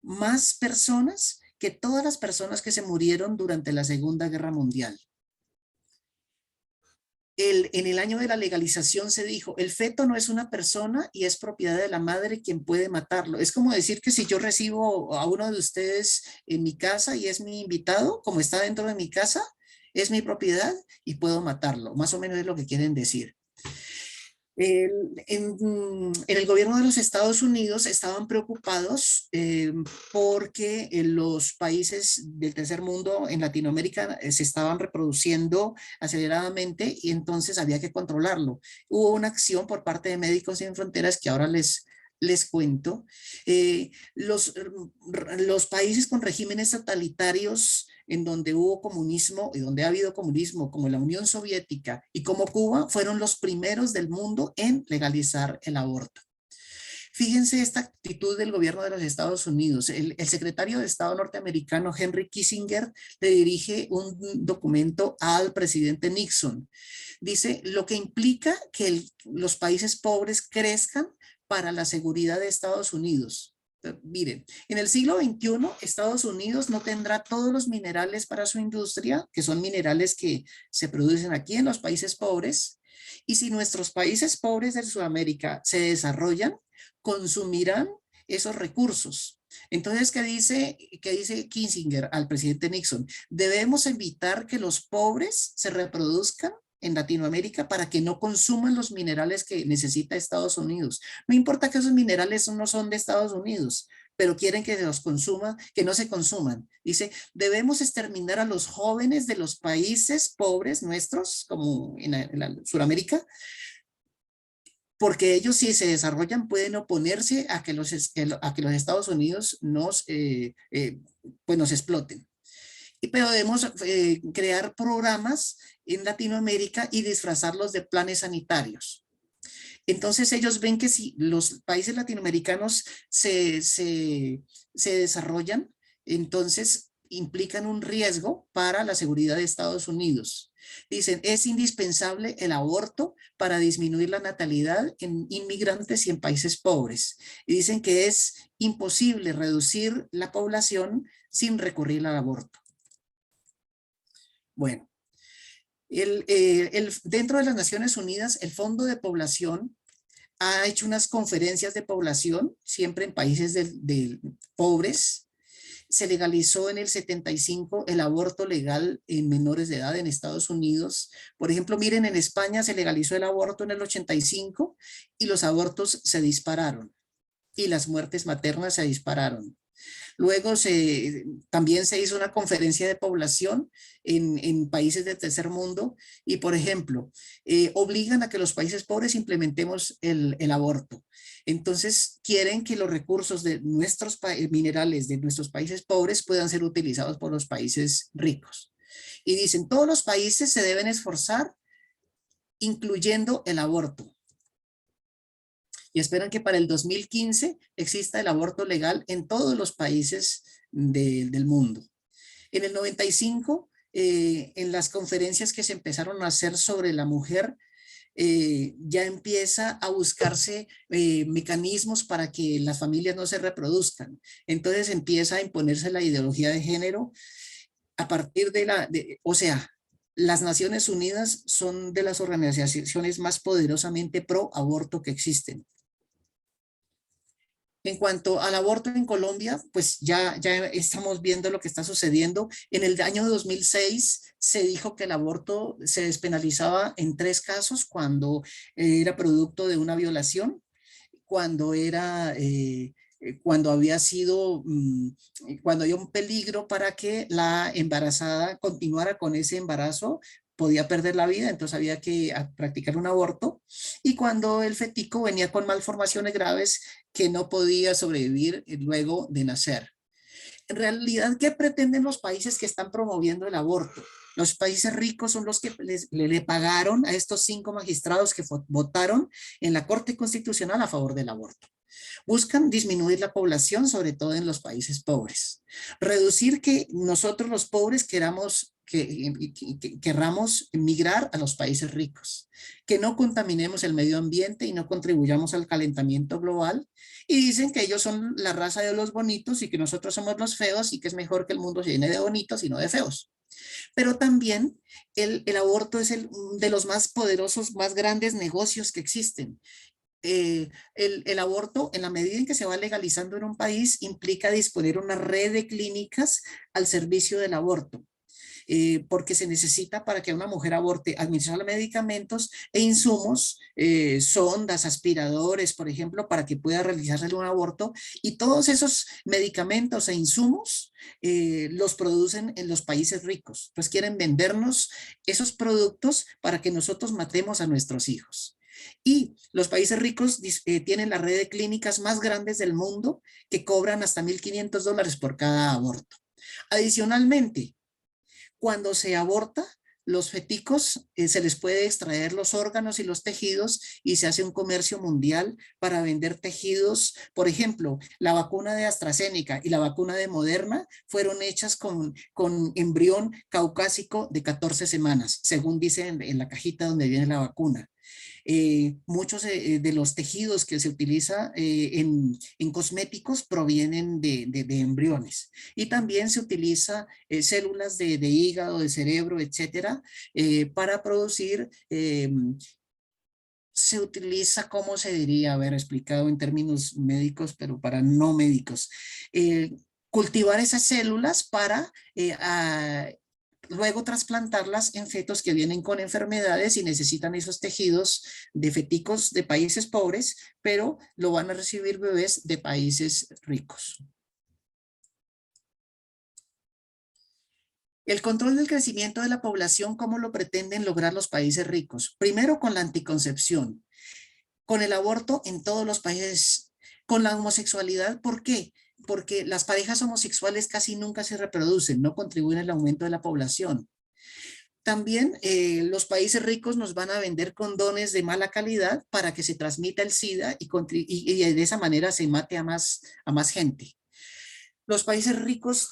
más personas que todas las personas que se murieron durante la Segunda Guerra Mundial. En el año de la legalización se dijo, el feto no es una persona y es propiedad de la madre quien puede matarlo. Es como decir que si yo recibo a uno de ustedes en mi casa y es mi invitado, como está dentro de mi casa, es mi propiedad y puedo matarlo. Más o menos es lo que quieren decir. En el gobierno de los Estados Unidos estaban preocupados porque los países del tercer mundo en Latinoamérica se estaban reproduciendo aceleradamente y entonces había que controlarlo. Hubo una acción por parte de Médicos Sin Fronteras que ahora les cuento. Los países con regímenes totalitarios en donde hubo comunismo y donde ha habido comunismo, como la Unión Soviética y como Cuba, fueron los primeros del mundo en legalizar el aborto. Fíjense esta actitud del gobierno de los Estados Unidos. El secretario de Estado norteamericano Henry Kissinger le dirige un documento al presidente Nixon. Dice, lo que implica que los países pobres crezcan para la seguridad de Estados Unidos. Miren, en el siglo XXI, Estados Unidos no tendrá todos los minerales para su industria, que son minerales que se producen aquí en los países pobres. Y si nuestros países pobres de Sudamérica se desarrollan, consumirán esos recursos. Entonces, ¿qué dice Kissinger al presidente Nixon? Debemos evitar que los pobres se reproduzcan en Latinoamérica para que no consuman los minerales que necesita Estados Unidos. No importa que esos minerales no son de Estados Unidos, pero quieren que se los consuma, que no se consuman. Dice, debemos exterminar a los jóvenes de los países pobres nuestros, como en Sudamérica, porque ellos si se desarrollan pueden oponerse a que los Estados Unidos nos exploten. Pero debemos crear programas en Latinoamérica y disfrazarlos de planes sanitarios. Entonces ellos ven que si los países latinoamericanos se desarrollan, entonces implican un riesgo para la seguridad de Estados Unidos. Dicen, es indispensable el aborto para disminuir la natalidad en inmigrantes y en países pobres. Y dicen que es imposible reducir la población sin recurrir al aborto. Bueno, dentro de las Naciones Unidas, el Fondo de Población ha hecho unas conferencias de población, siempre en países pobres, se legalizó en el 75 el aborto legal en menores de edad en Estados Unidos. Por ejemplo, miren, en España se legalizó el aborto en el 85 y los abortos se dispararon y las muertes maternas se dispararon. Luego también se hizo una conferencia de población en países del tercer mundo y, por ejemplo, obligan a que los países pobres implementemos el aborto. Entonces, quieren que los recursos de nuestros minerales de nuestros países pobres puedan ser utilizados por los países ricos. Y dicen, todos los países se deben esforzar, incluyendo el aborto. Y esperan que para el 2015 exista el aborto legal en todos los países del mundo. En el 95, en las conferencias que se empezaron a hacer sobre la mujer, ya empieza a buscarse mecanismos para que las familias no se reproduzcan. Entonces empieza a imponerse la ideología de género a partir o sea, las Naciones Unidas son de las organizaciones más poderosamente pro aborto que existen. En cuanto al aborto en Colombia, pues ya estamos viendo lo que está sucediendo. En el año 2006 se dijo que el aborto se despenalizaba en 3 casos: cuando era producto de una violación, cuando había sido, cuando había un peligro para que la embarazada continuara con ese embarazo, podía perder la vida, entonces había que practicar un aborto, y cuando el fetico venía con malformaciones graves que no podía sobrevivir luego de nacer. En realidad, ¿qué pretenden los países que están promoviendo el aborto? Los países ricos son los que le pagaron a estos 5 magistrados que votaron en la Corte Constitucional a favor del aborto. Buscan disminuir la población, sobre todo en los países pobres. Reducir que nosotros los pobres querramos migrar a los países ricos. Que no contaminemos el medio ambiente y no contribuyamos al calentamiento global. Y dicen que ellos son la raza de los bonitos y que nosotros somos los feos y que es mejor que el mundo se llene de bonitos y no de feos. Pero también el aborto es de los más poderosos, más grandes negocios que existen. El aborto, en la medida en que se va legalizando en un país, implica disponer una red de clínicas al servicio del aborto. Porque se necesita, para que una mujer aborte, administrar medicamentos e insumos, sondas, aspiradores, por ejemplo, para que pueda realizarse un aborto, y todos esos medicamentos e insumos los producen en los países ricos. Pues quieren vendernos esos productos para que nosotros matemos a nuestros hijos. Y los países ricos tienen la red de clínicas más grandes del mundo, que cobran hasta $1.500 por cada aborto. Adicionalmente, cuando se aborta, los feticos se les puede extraer los órganos y los tejidos, y se hace un comercio mundial para vender tejidos. Por ejemplo, la vacuna de AstraZeneca y la vacuna de Moderna fueron hechas con embrión caucásico de 14 semanas, según dice en la cajita donde viene la vacuna. Muchos de los tejidos que se utiliza en cosméticos provienen de embriones, y también se utiliza células de hígado, de cerebro, etcétera, para producir. Se utiliza, ¿cómo se diría? A ver, explicado en términos médicos, pero para no médicos. Cultivar esas células para luego trasplantarlas en fetos que vienen con enfermedades y necesitan esos tejidos de feticos de países pobres, pero lo van a recibir bebés de países ricos. El control del crecimiento de la población, ¿cómo lo pretenden lograr los países ricos? Primero, con la anticoncepción, con el aborto en todos los países, con la homosexualidad. ¿Por qué? Porque las parejas homosexuales casi nunca se reproducen, no contribuyen al aumento de la población. También los países ricos nos van a vender condones de mala calidad para que se transmita el SIDA y de esa manera se mate a más gente. Los países ricos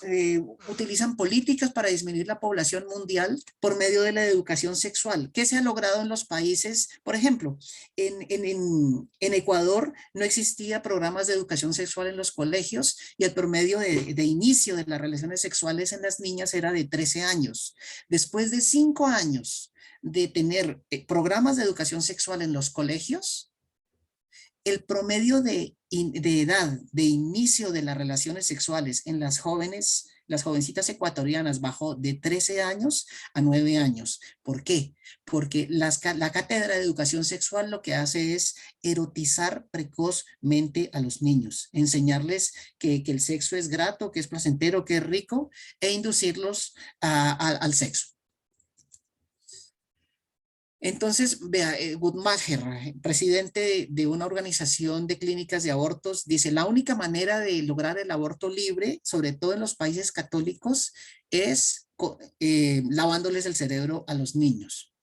utilizan políticas para disminuir la población mundial por medio de la educación sexual. ¿Qué se ha logrado en los países? Por ejemplo, en Ecuador no existía programas de educación sexual en los colegios, y el promedio de inicio de las relaciones sexuales en las niñas era de 13 años. Después de 5 años de tener programas de educación sexual en los colegios, El promedio de edad de inicio de las relaciones sexuales en las jóvenes, las jovencitas ecuatorianas, bajó de 13 años a 9 años. ¿Por qué? Porque la Cátedra de Educación Sexual lo que hace es erotizar precozmente a los niños, enseñarles que el sexo es grato, que es placentero, que es rico, e inducirlos al sexo. Entonces, vea, Guttmacher, presidente de una organización de clínicas de abortos, dice, la única manera de lograr el aborto libre, sobre todo en los países católicos, es lavándoles el cerebro a los niños.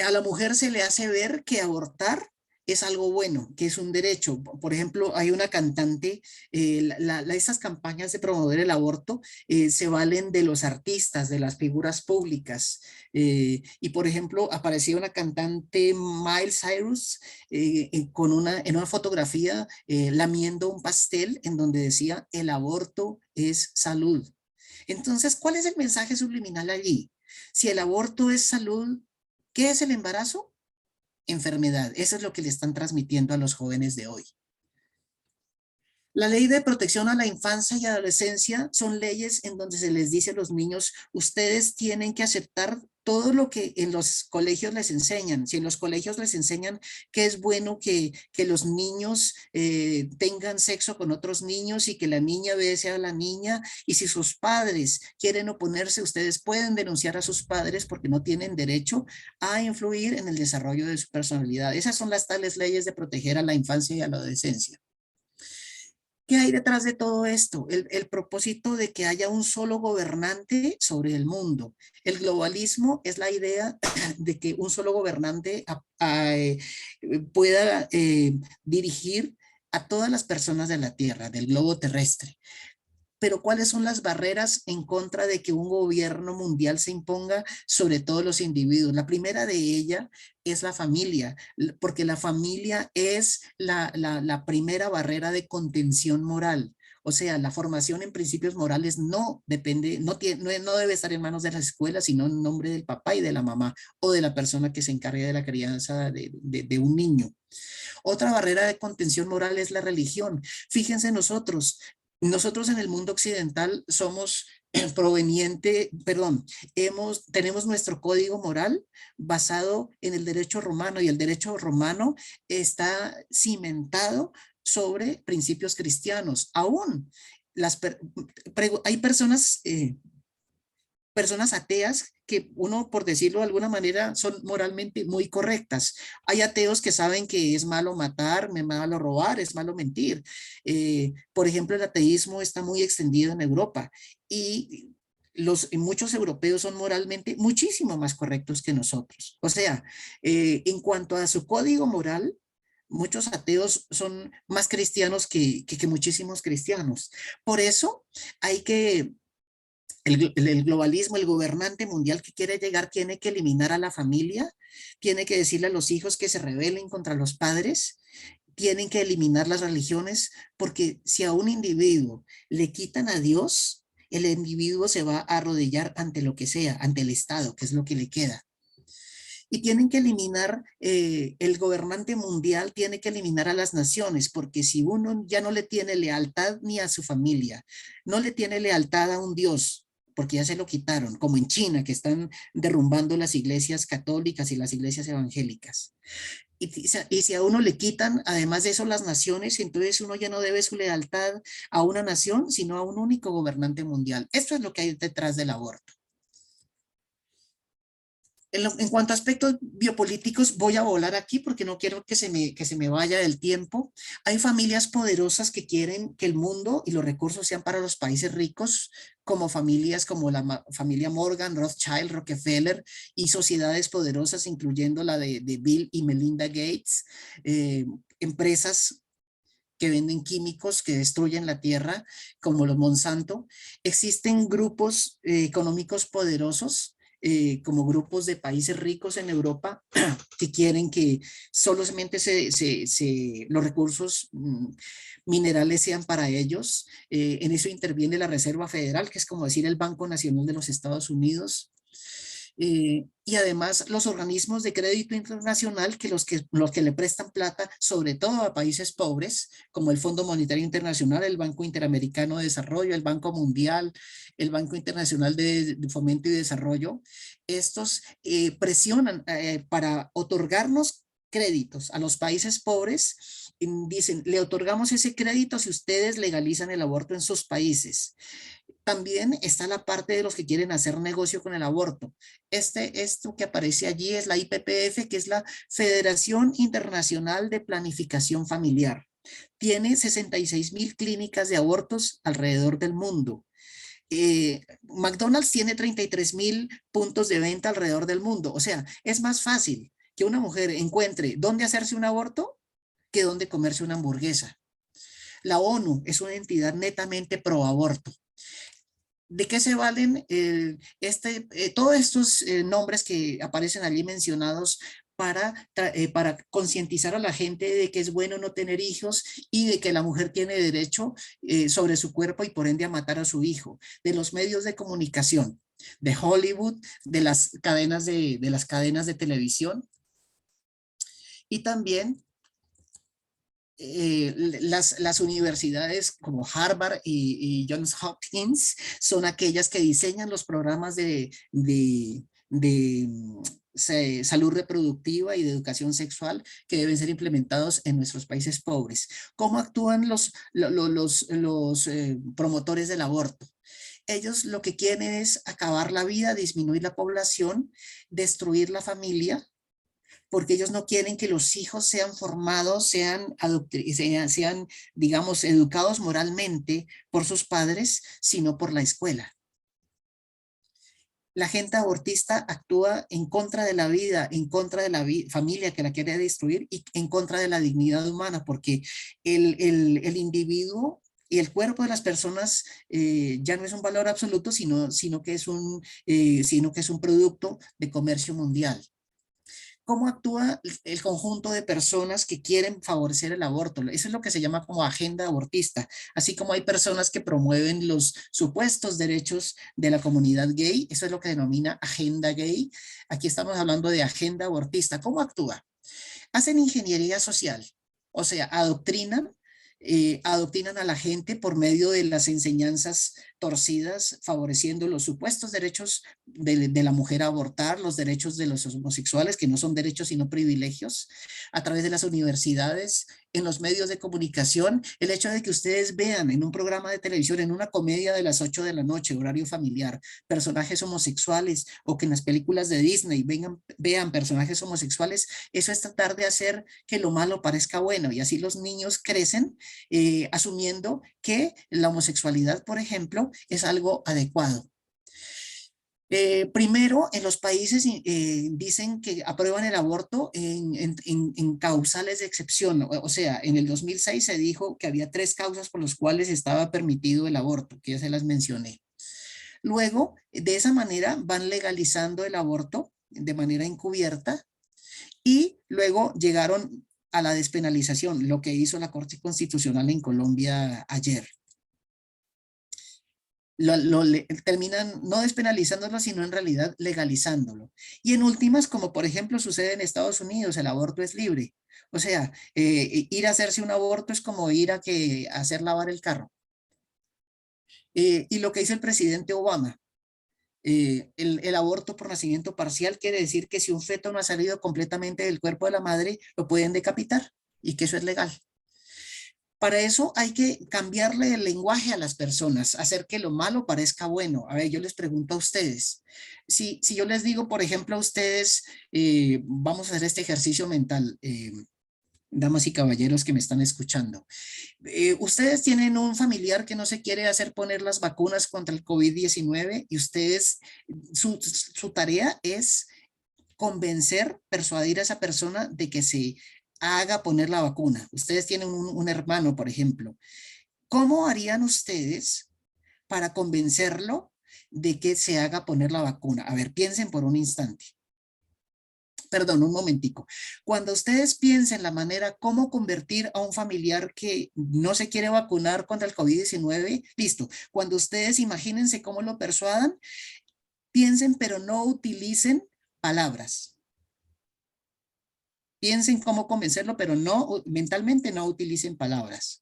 A la mujer se le hace ver que abortar es algo bueno, que es un derecho. Por ejemplo, hay una cantante, estas campañas de promover el aborto se valen de los artistas, de las figuras públicas. Y por ejemplo, aparecía una cantante, Miley Cyrus, en una fotografía lamiendo un pastel en donde decía, el aborto es salud. Entonces, ¿cuál es el mensaje subliminal allí? Si el aborto es salud, ¿qué es el embarazo? Enfermedad. Eso es lo que le están transmitiendo a los jóvenes de hoy. La ley de protección a la infancia y adolescencia son leyes en donde se les dice a los niños, ustedes tienen que aceptar todo lo que en los colegios les enseñan. Si en los colegios les enseñan que es bueno que los niños tengan sexo con otros niños y que la niña bese a la niña, y si sus padres quieren oponerse, ustedes pueden denunciar a sus padres porque no tienen derecho a influir en el desarrollo de su personalidad. Esas son las tales leyes de proteger a la infancia y a la adolescencia. ¿Qué hay detrás de todo esto? El propósito de que haya un solo gobernante sobre el mundo. El globalismo es la idea de que un solo gobernante pueda dirigir a todas las personas de la Tierra, del globo terrestre. Pero ¿cuáles son las barreras en contra de que un gobierno mundial se imponga sobre todos los individuos? La primera de ellas es la familia, porque la familia es la primera barrera de contención moral. O sea, la formación en principios morales no debe estar en manos de las escuelas, sino en nombre del papá y de la mamá o de la persona que se encargue de la crianza de un niño. Otra barrera de contención moral es la religión. Fíjense nosotros en el mundo occidental somos tenemos nuestro código moral basado en el derecho romano, y el derecho romano está cimentado sobre principios cristianos. Aún hay personas ateas que uno, por decirlo de alguna manera, son moralmente muy correctas. Hay ateos que saben que es malo matar, es malo robar, es malo mentir. Por ejemplo, el ateísmo está muy extendido en Europa y muchos europeos son moralmente muchísimo más correctos que nosotros. O sea, en cuanto a su código moral, muchos ateos son más cristianos que muchísimos cristianos. Por eso hay que el globalismo, el gobernante mundial que quiere llegar, tiene que eliminar a la familia, tiene que decirle a los hijos que se rebelen contra los padres, tienen que eliminar las religiones, porque si a un individuo le quitan a Dios, el individuo se va a arrodillar ante lo que sea, ante el Estado, que es lo que le queda. Y tienen que eliminar, el gobernante mundial tiene que eliminar a las naciones, porque si uno ya no le tiene lealtad ni a su familia, no le tiene lealtad a un Dios, porque ya se lo quitaron, como en China, que están derrumbando las iglesias católicas y las iglesias evangélicas. Y si a uno le quitan, además de eso, las naciones, entonces uno ya no debe su lealtad a una nación, sino a un único gobernante mundial. Esto es lo que hay detrás del aborto. En cuanto a aspectos biopolíticos, voy a volar aquí porque no quiero que se me vaya el tiempo. Hay familias poderosas que quieren que el mundo y los recursos sean para los países ricos, como familias como la familia Morgan, Rothschild, Rockefeller, y sociedades poderosas, incluyendo la de Bill y Melinda Gates, empresas que venden químicos que destruyen la tierra, como los Monsanto. Existen grupos económicos poderosos, como grupos de países ricos en Europa que quieren que solamente los recursos minerales sean para ellos. En eso interviene la Reserva Federal, que es como decir el Banco Nacional de los Estados Unidos. Y además los organismos de crédito internacional los que le prestan plata, sobre todo a países pobres, como el Fondo Monetario Internacional, el Banco Interamericano de Desarrollo, el Banco Mundial, el Banco Internacional de Fomento y Desarrollo, estos presionan para otorgarnos créditos a los países pobres. Dicen, le otorgamos ese crédito si ustedes legalizan el aborto en sus países. También está la parte de los que quieren hacer negocio con el aborto. Esto que aparece allí es la IPPF, que es la Federación Internacional de Planificación Familiar. Tiene 66,000 clínicas de abortos alrededor del mundo. McDonald's tiene 33,000 puntos de venta alrededor del mundo. O sea, es más fácil que una mujer encuentre dónde hacerse un aborto que dónde comerse una hamburguesa. La ONU es una entidad netamente pro aborto. ¿De qué se valen todos estos nombres que aparecen allí mencionados para concientizar a la gente de que es bueno no tener hijos y de que la mujer tiene derecho sobre su cuerpo y por ende a matar a su hijo? De los medios de comunicación, de Hollywood, de las cadenas de televisión, y también las universidades como Harvard y Johns Hopkins son aquellas que diseñan los programas de salud reproductiva y de educación sexual que deben ser implementados en nuestros países pobres. ¿Cómo actúan los promotores del aborto? Ellos lo que quieren es acabar la vida, disminuir la población, destruir la familia, porque ellos no quieren que los hijos sean formados, sean, digamos, educados moralmente por sus padres, sino por la escuela. La gente abortista actúa en contra de la vida, en contra de la familia que la quiere destruir y en contra de la dignidad humana, porque el individuo y el cuerpo de las personas ya no es un valor absoluto, sino que es un producto de comercio mundial. ¿Cómo actúa el conjunto de personas que quieren favorecer el aborto? Eso es lo que se llama como agenda abortista. Así como hay personas que promueven los supuestos derechos de la comunidad gay, eso es lo que denomina agenda gay. Aquí estamos hablando de agenda abortista. ¿Cómo actúa? Hacen ingeniería social, o sea, adoctrinan a la gente por medio de las enseñanzas torcidas, favoreciendo los supuestos derechos de la mujer a abortar, los derechos de los homosexuales, que no son derechos sino privilegios, a través de las universidades, en los medios de comunicación. El hecho de que ustedes vean en un programa de televisión, en una comedia de las 8 de la noche, horario familiar, personajes homosexuales, o que en las películas de Disney vean personajes homosexuales, eso es tratar de hacer que lo malo parezca bueno, y así los niños crecen asumiendo que la homosexualidad, por ejemplo, es algo adecuado. Primero, en los países dicen que aprueban el aborto en causales de excepción. O sea, en el 2006 se dijo que había 3 causas por las cuales estaba permitido el aborto, que ya se las mencioné. Luego, de esa manera, van legalizando el aborto de manera encubierta, y luego llegaron a la despenalización, lo que hizo la Corte Constitucional en Colombia ayer. Terminan no despenalizándolo, sino en realidad legalizándolo. Y en últimas, como por ejemplo sucede en Estados Unidos, el aborto es libre. O sea, ir a hacerse un aborto es como ir a hacer lavar el carro. Y lo que hizo el presidente Obama, el aborto por nacimiento parcial quiere decir que si un feto no ha salido completamente del cuerpo de la madre, lo pueden decapitar, y que eso es legal. Para eso hay que cambiarle el lenguaje a las personas, hacer que lo malo parezca bueno. A ver, yo les pregunto a ustedes, si yo les digo, por ejemplo, a ustedes, vamos a hacer este ejercicio mental, damas y caballeros que me están escuchando. Ustedes tienen un familiar que no se quiere hacer poner las vacunas contra el COVID-19 y ustedes, su tarea es convencer, persuadir a esa persona de que se haga poner la vacuna. Ustedes tienen un hermano, por ejemplo. ¿Cómo harían ustedes para convencerlo de que se haga poner la vacuna? A ver, piensen por un instante. Perdón, un momentico. Cuando ustedes piensen la manera cómo convertir a un familiar que no se quiere vacunar contra el COVID-19, listo. Cuando ustedes imagínense cómo lo persuadan, Piensen, pero no utilicen palabras. Piensen cómo convencerlo, pero no, mentalmente no utilicen palabras.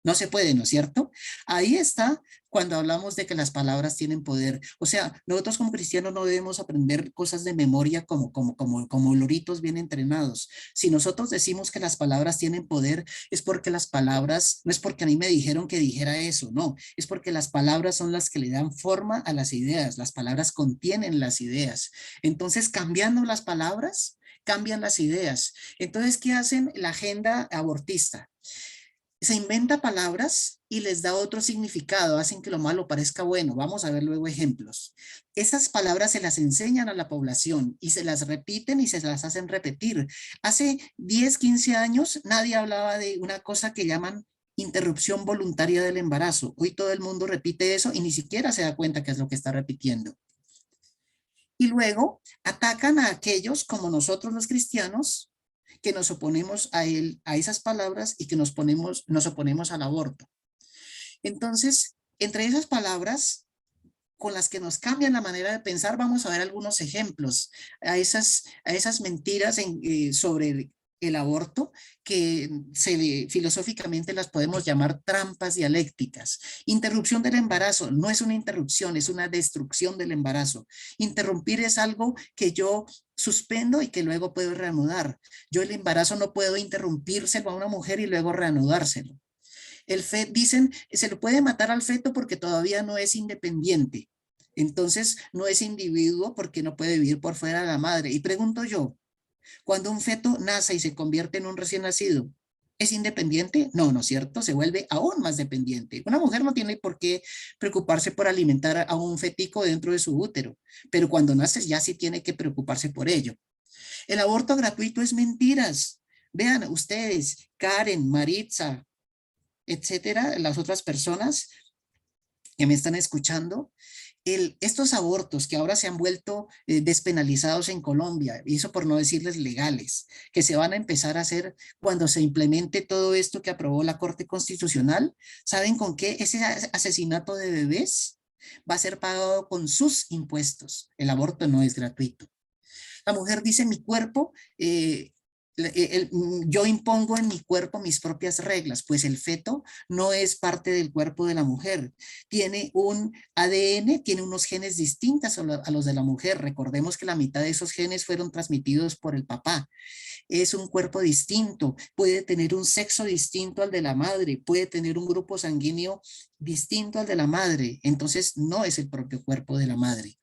No se puede, ¿no es cierto? Ahí está cuando hablamos de que las palabras tienen poder. O sea, nosotros como cristianos no debemos aprender cosas de memoria como loritos bien entrenados. Si nosotros decimos que las palabras tienen poder, es porque las palabras, no es porque a mí me dijeron que dijera eso, no. Es porque las palabras son las que le dan forma a las ideas. Las palabras contienen las ideas. Entonces, cambiando las palabras, cambian las ideas. Entonces, ¿qué hacen la agenda abortista? Se inventa palabras y les da otro significado, hacen que lo malo parezca bueno. Vamos a ver luego ejemplos. Esas palabras se las enseñan a la población y se las repiten y se las hacen repetir. Hace 10, 15 años nadie hablaba de una cosa que llaman interrupción voluntaria del embarazo. Hoy todo el mundo repite eso y ni siquiera se da cuenta qué es lo que está repitiendo. Y luego atacan a aquellos como nosotros los cristianos que nos oponemos a esas palabras y que nos oponemos al aborto. Entonces, entre esas palabras con las que nos cambian la manera de pensar, vamos a ver algunos ejemplos a esas mentiras sobre el aborto que filosóficamente las podemos llamar trampas dialécticas. Interrupción del embarazo no es una interrupción, es una destrucción del embarazo. Interrumpir es algo que yo suspendo y que luego puedo reanudar. Yo el embarazo no puedo interrumpírselo a una mujer y luego reanudárselo. Dicen, se lo puede matar al feto porque todavía no es independiente. Entonces no es individuo porque no puede vivir por fuera de la madre. Y pregunto yo, cuando un feto nace y se convierte en un recién nacido, ¿es independiente? No, ¿no es cierto? Se vuelve aún más dependiente. Una mujer no tiene por qué preocuparse por alimentar a un fetico dentro de su útero, pero cuando nace ya sí tiene que preocuparse por ello. El aborto gratuito es mentiras. Vean ustedes, Karen, Maritza, etcétera, las otras personas que me están escuchando, estos abortos que ahora se han vuelto despenalizados en Colombia, y eso por no decirles legales, que se van a empezar a hacer cuando se implemente todo esto que aprobó la Corte Constitucional, ¿saben con qué? Ese asesinato de bebés va a ser pagado con sus impuestos. El aborto no es gratuito. La mujer dice, mi cuerpo, yo impongo en mi cuerpo mis propias reglas, pues el feto no es parte del cuerpo de la mujer. Tiene un ADN, tiene unos genes distintos a los de la mujer. Recordemos que la mitad de esos genes fueron transmitidos por el papá. Es un cuerpo distinto, puede tener un sexo distinto al de la madre, puede tener un grupo sanguíneo distinto al de la madre. Entonces no es el propio cuerpo de la madre.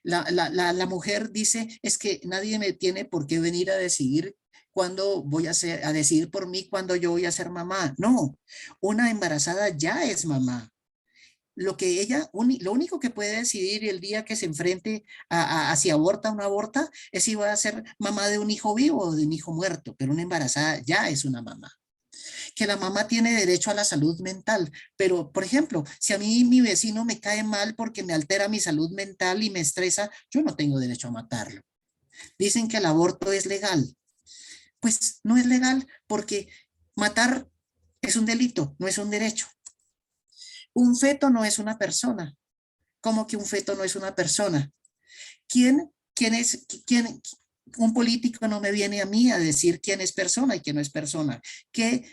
La mujer dice, es que nadie me tiene por qué venir a decidir cuándo voy a decidir por mí cuándo yo voy a ser mamá. No, una embarazada ya es mamá. Lo único que puede decidir el día que se enfrente a si aborta o no aborta es si va a ser mamá de un hijo vivo o de un hijo muerto, pero una embarazada ya es una mamá. Que la mamá tiene derecho a la salud mental, pero por ejemplo, si a mí mi vecino me cae mal porque me altera mi salud mental y me estresa, yo no tengo derecho a matarlo. Dicen que el aborto es legal. Pues no es legal porque matar es un delito, no es un derecho. Un feto no es una persona. ¿Cómo que un feto no es una persona? ¿Quién un político no me viene a mí a decir quién es persona y quién no es persona? ¿Qué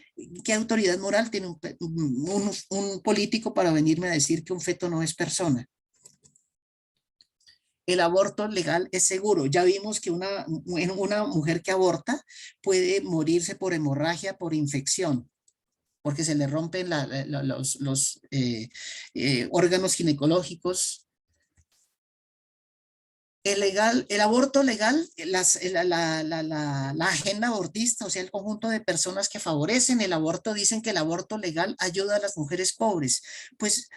autoridad moral tiene un político para venirme a decir que un feto no es persona? El aborto legal es seguro. Ya vimos que una mujer que aborta puede morirse por hemorragia, por infección, porque se le rompen los órganos ginecológicos. El aborto legal, la agenda abortista, o sea, el conjunto de personas que favorecen el aborto, dicen que el aborto legal ayuda a las mujeres pobres. Pues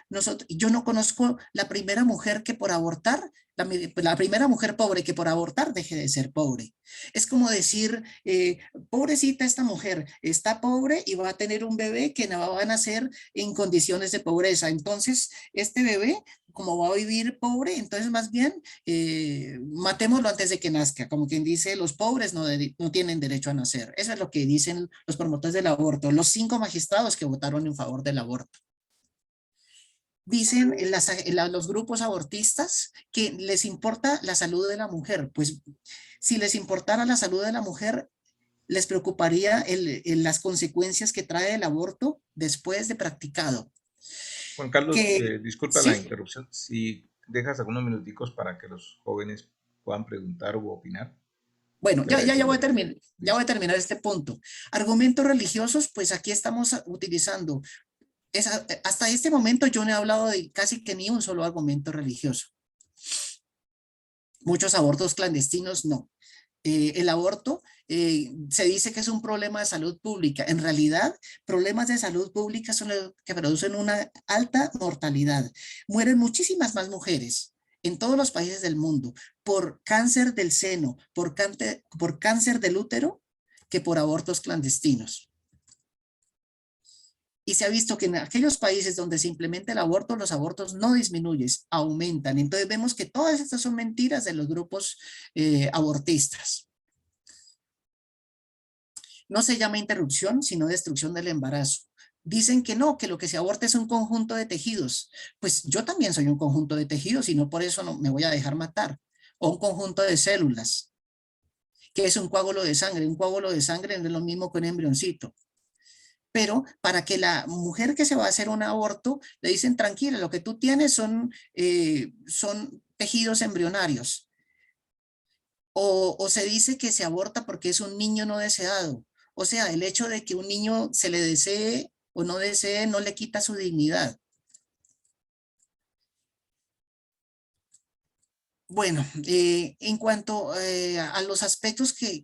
yo no conozco la primera mujer que por abortar, la primera mujer pobre que por abortar deje de ser pobre. Es como decir, pobrecita esta mujer, está pobre y va a tener un bebé que no va a nacer en condiciones de pobreza. Entonces, este bebé, como va a vivir pobre, entonces más bien matémoslo antes de que nazca, como quien dice, los pobres no tienen derecho a nacer. Eso es lo que dicen los promotores del aborto, los 5 magistrados que votaron en favor del aborto. Dicen los grupos abortistas que les importa la salud de la mujer. Pues si les importara la salud de la mujer, les preocuparía las consecuencias que trae el aborto después de practicado. Juan Carlos, Que, disculpa la ¿sí? interrupción. Si dejas algunos minuticos para que los jóvenes puedan preguntar o opinar, Bueno, te ya voy a agradecería. terminar. Ya voy a Listo. terminar este punto. Argumentos religiosos, pues aquí estamos utilizando. Hasta este momento yo no he hablado de casi que ni un solo argumento religioso. Muchos abortos clandestinos, no. El aborto se dice que es un problema de salud pública. En realidad, problemas de salud pública son los que producen una alta mortalidad. Mueren muchísimas más mujeres en todos los países del mundo por cáncer del seno, por cáncer del útero, que por abortos clandestinos. Y se ha visto que en aquellos países donde se implementa el aborto, los abortos no disminuyen, aumentan. Entonces vemos que todas estas son mentiras de los grupos abortistas. No se llama interrupción, sino destrucción del embarazo. Dicen que no, que lo que se aborta es un conjunto de tejidos. Pues yo también soy un conjunto de tejidos y no por eso no me voy a dejar matar. O un conjunto de células, que es un coágulo de sangre. Un coágulo de sangre no es lo mismo que un embrioncito. Pero para que la mujer que se va a hacer un aborto, le dicen tranquila, lo que tú tienes son tejidos embrionarios. O se dice que se aborta porque es un niño no deseado. O sea, el hecho de que un niño se le desee o no desee no le quita su dignidad. Bueno, en cuanto a los aspectos que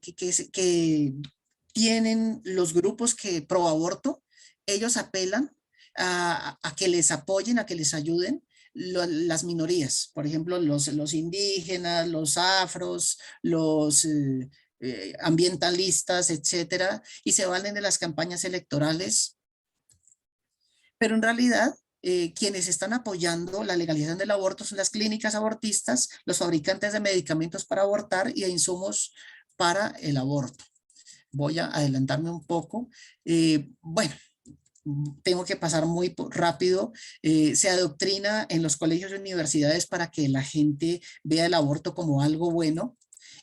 tienen los grupos que pro aborto, ellos apelan a que les apoyen, a que les ayuden las minorías, por ejemplo, los indígenas, los afros, los ambientalistas, etcétera, y se valen de las campañas electorales. Pero en realidad, quienes están apoyando la legalización del aborto son las clínicas abortistas, los fabricantes de medicamentos para abortar y de insumos para el aborto. Voy a adelantarme un poco. Bueno, tengo que pasar muy rápido. Se adoctrina en los colegios y universidades para que la gente vea el aborto como algo bueno.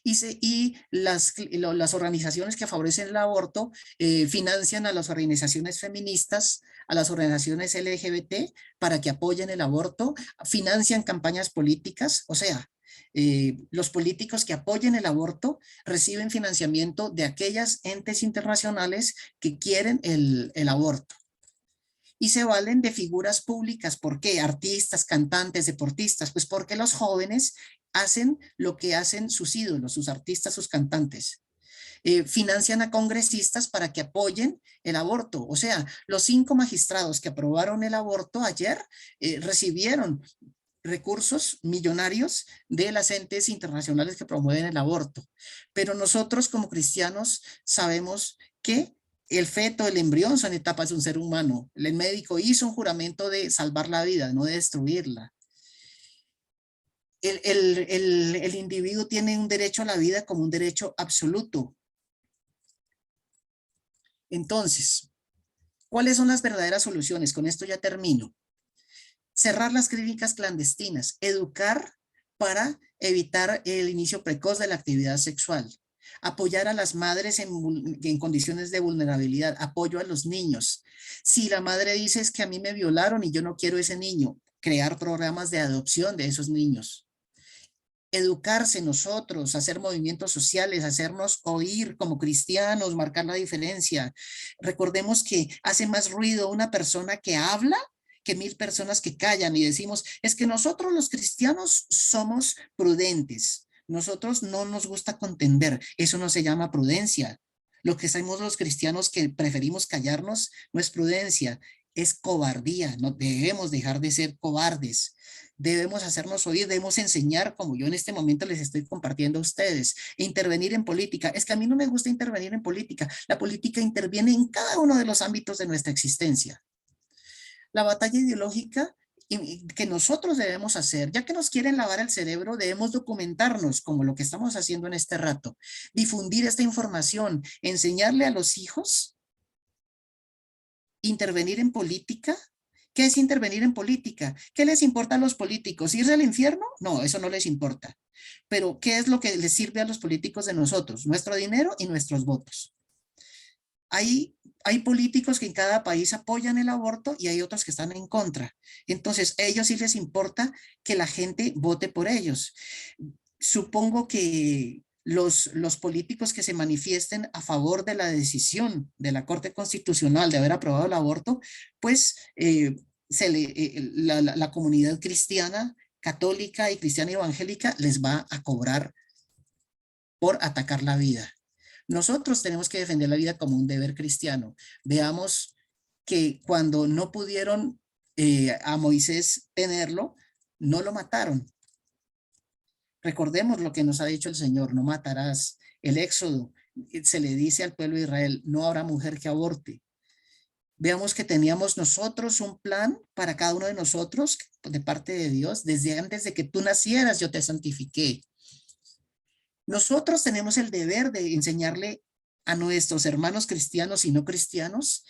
Y las organizaciones que favorecen el aborto financian a las organizaciones feministas, a las organizaciones LGBT para que apoyen el aborto, financian campañas políticas, o sea, los políticos que apoyen el aborto reciben financiamiento de aquellas entes internacionales que quieren el aborto. Y se valen de figuras públicas. ¿Por qué? Artistas, cantantes, deportistas. Pues porque los jóvenes hacen lo que hacen sus ídolos, sus artistas, sus cantantes. Financian a congresistas para que apoyen el aborto. O sea, los 5 magistrados que aprobaron el aborto ayer recibieron recursos millonarios de las entes internacionales que promueven el aborto. Pero nosotros como cristianos sabemos que el feto, el embrión son etapas de un ser humano. El médico hizo un juramento de salvar la vida, no de destruirla. El individuo tiene un derecho a la vida como un derecho absoluto. Entonces, ¿cuáles son las verdaderas soluciones? Con esto ya termino. Cerrar las clínicas clandestinas, educar para evitar el inicio precoz de la actividad sexual, apoyar a las madres en condiciones de vulnerabilidad, apoyo a los niños. Si la madre dice es que a mí me violaron y yo no quiero ese niño, crear programas de adopción de esos niños. Educarse nosotros, hacer movimientos sociales, hacernos oír como cristianos, marcar la diferencia. Recordemos que hace más ruido una persona que habla que 1000 personas que callan, y decimos, es que nosotros los cristianos somos prudentes. Nosotros no nos gusta contender. Eso no se llama prudencia. Lo que hacemos los cristianos que preferimos callarnos no es prudencia, es cobardía. No debemos dejar de ser cobardes. Debemos hacernos oír, debemos enseñar, como yo en este momento les estoy compartiendo a ustedes, e intervenir en política. Es que a mí no me gusta intervenir en política. La política interviene en cada uno de los ámbitos de nuestra existencia. La batalla ideológica que nosotros debemos hacer, ya que nos quieren lavar el cerebro, debemos documentarnos como lo que estamos haciendo en este rato, difundir esta información, enseñarle a los hijos, intervenir en política ¿Qué es intervenir en política? ¿Qué les importa a los políticos? ¿Irse al infierno? No, eso no les importa. Pero ¿qué es lo que les sirve a los políticos de nosotros? Nuestro dinero y nuestros votos. Hay políticos que en cada país apoyan el aborto y hay otros que están en contra. Entonces, a ellos sí les importa que la gente vote por ellos. Supongo que los políticos que se manifiesten a favor de la decisión de la Corte Constitucional de haber aprobado el aborto, pues la comunidad cristiana, católica y cristiana evangélica les va a cobrar por atacar la vida. Nosotros tenemos que defender la vida como un deber cristiano. Veamos que cuando no pudieron a Moisés tenerlo, no lo mataron. Recordemos lo que nos ha dicho el Señor, no matarás. El Éxodo, se le dice al pueblo de Israel, no habrá mujer que aborte. Veamos que teníamos nosotros un plan para cada uno de nosotros de parte de Dios. Desde antes de que tú nacieras, yo te santifiqué. Nosotros tenemos el deber de enseñarle a nuestros hermanos cristianos y no cristianos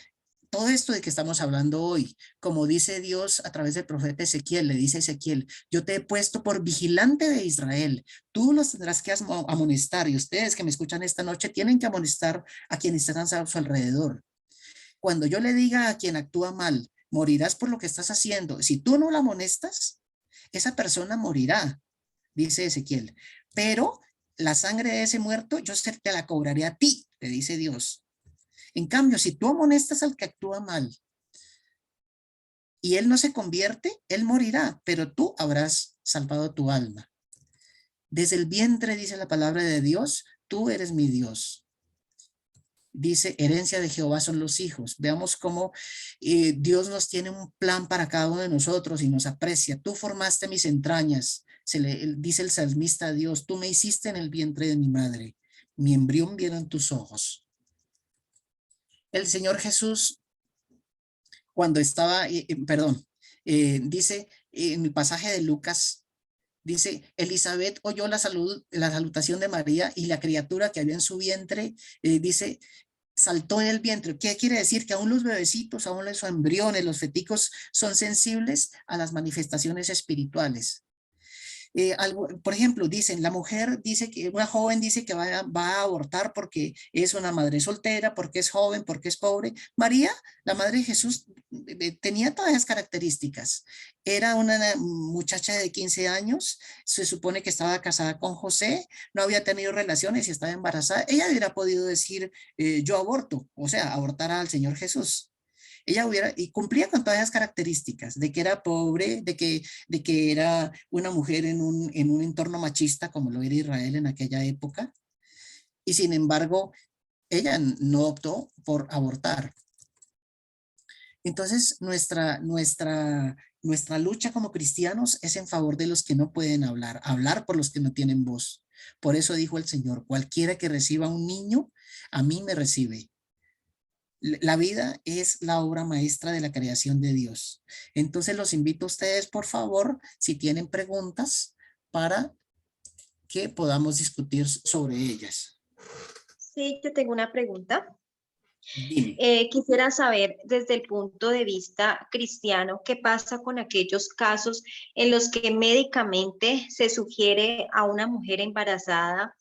todo esto de que estamos hablando hoy. Como dice Dios a través del profeta Ezequiel, le dice Ezequiel, yo te he puesto por vigilante de Israel. Tú los tendrás que amonestar y ustedes que me escuchan esta noche tienen que amonestar a quienes están a su alrededor. Cuando yo le diga a quien actúa mal, morirás por lo que estás haciendo, si tú no la amonestas, esa persona morirá, dice Ezequiel. Pero la sangre de ese muerto yo te la cobraré a ti, te dice Dios. En cambio, si tú amonestas al que actúa mal y él no se convierte, él morirá, pero tú habrás salvado tu alma. Desde el vientre, dice la palabra de Dios, tú eres mi Dios. Dice, herencia de Jehová son los hijos. Veamos cómo Dios nos tiene un plan para cada uno de nosotros y nos aprecia. Tú formaste mis entrañas. Dice el salmista a Dios, tú me hiciste en el vientre de mi madre. Mi embrión vieron tus ojos. El Señor Jesús, cuando estaba, dice en el pasaje de Lucas, dice, Elizabeth oyó la salutación de María y la criatura que había en su vientre, dice, saltó en el vientre. ¿Qué quiere decir? Que aún los bebecitos, aún los embriones, los feticos son sensibles a las manifestaciones espirituales. Por ejemplo, dicen, la mujer dice que, una joven dice que va a abortar porque es una madre soltera, porque es joven, porque es pobre. María, la madre de Jesús, tenía todas esas características. Era una muchacha de 15 años, se supone que estaba casada con José, no había tenido relaciones y estaba embarazada. Ella hubiera podido decir, yo aborto, o sea, abortar al Señor Jesús. Ella y cumplía con todas esas características, de que era pobre, de que era una mujer en un entorno machista como lo era Israel en aquella época, y sin embargo, ella no optó por abortar. Entonces, nuestra lucha como cristianos es en favor de los que no pueden hablar por los que no tienen voz. Por eso dijo el Señor, cualquiera que reciba un niño, a mí me recibe. La vida es la obra maestra de la creación de Dios. Entonces los invito a ustedes, por favor, si tienen preguntas, para que podamos discutir sobre ellas. Sí, yo tengo una pregunta. Dime. Quisiera saber desde el punto de vista cristiano, ¿qué pasa con aquellos casos en los que médicamente se sugiere a una mujer embarazada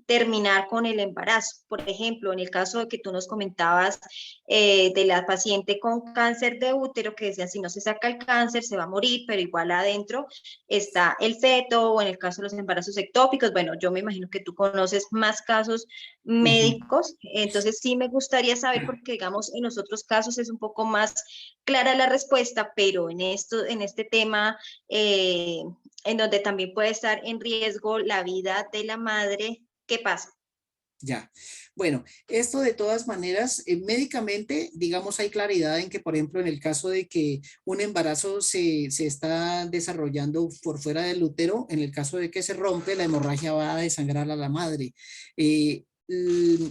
terminar con el embarazo? Por ejemplo, en el caso de que tú nos comentabas de la paciente con cáncer de útero, que decían si no se saca el cáncer se va a morir, pero igual adentro está el feto, o en el caso de los embarazos ectópicos, bueno, yo me imagino que tú conoces más casos médicos, entonces sí me gustaría saber, porque digamos en los otros casos es un poco más clara la respuesta, pero en este tema en donde también puede estar en riesgo la vida de la madre, ¿qué pasa? Ya, bueno, esto de todas maneras, médicamente, digamos, hay claridad en que, por ejemplo, en el caso de que un embarazo se está desarrollando por fuera del útero, en el caso de que se rompe, la hemorragia va a desangrar a la madre.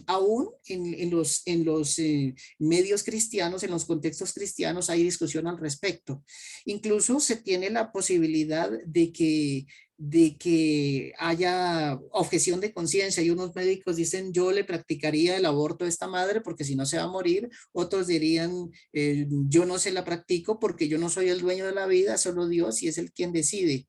Aún en los medios cristianos, en los contextos cristianos, hay discusión al respecto. Incluso se tiene la posibilidad de de que haya objeción de conciencia y unos médicos dicen yo le practicaría el aborto a esta madre porque si no se va a morir, otros dirían yo no se la practico porque yo no soy el dueño de la vida, solo Dios y es el quien decide.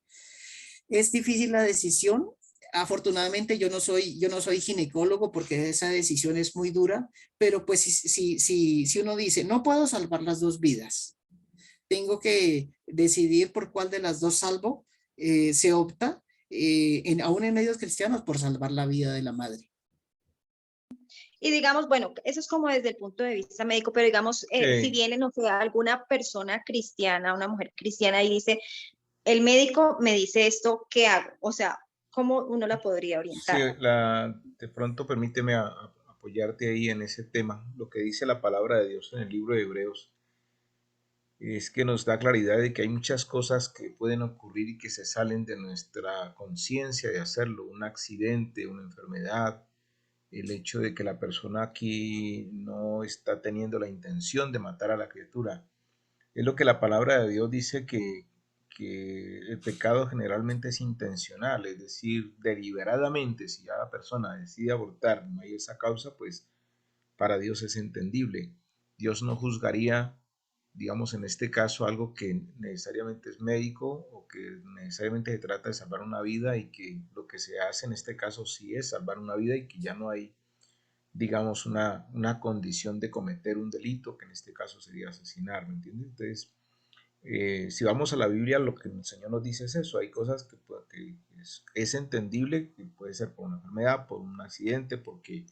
Es difícil la decisión. Afortunadamente yo no soy ginecólogo porque esa decisión es muy dura, pero pues si uno dice no puedo salvar las dos vidas, tengo que decidir por cuál de las dos salvo, se opta, aún en medios cristianos, por salvar la vida de la madre. Y digamos, bueno, eso es como desde el punto de vista médico, pero digamos, Sí. si viene, no sé, alguna persona cristiana, una mujer cristiana y dice, el médico me dice esto, ¿qué hago? O sea, ¿cómo uno la podría Sí, orientar? de pronto permíteme apoyarte ahí en ese tema. Lo que dice la palabra de Dios en el libro de Hebreos es que nos da claridad de que hay muchas cosas que pueden ocurrir y que se salen de nuestra conciencia de hacerlo. Un accidente, una enfermedad, el hecho de que la persona aquí no está teniendo la intención de matar a la criatura. Es lo que la palabra de Dios dice que el pecado generalmente es intencional, es decir, deliberadamente, si ya la persona decide abortar, no hay esa causa, pues para Dios es entendible. Dios no juzgaría, digamos, en este caso, algo que necesariamente es médico o que necesariamente se trata de salvar una vida y que lo que se hace en este caso sí es salvar una vida y que ya no hay, digamos, una condición de cometer un delito, que en este caso sería asesinar, ¿me entiendes? Entonces, si vamos a la Biblia, lo que el Señor nos dice es eso. Hay cosas que es entendible, que puede ser por una enfermedad, por un accidente, porque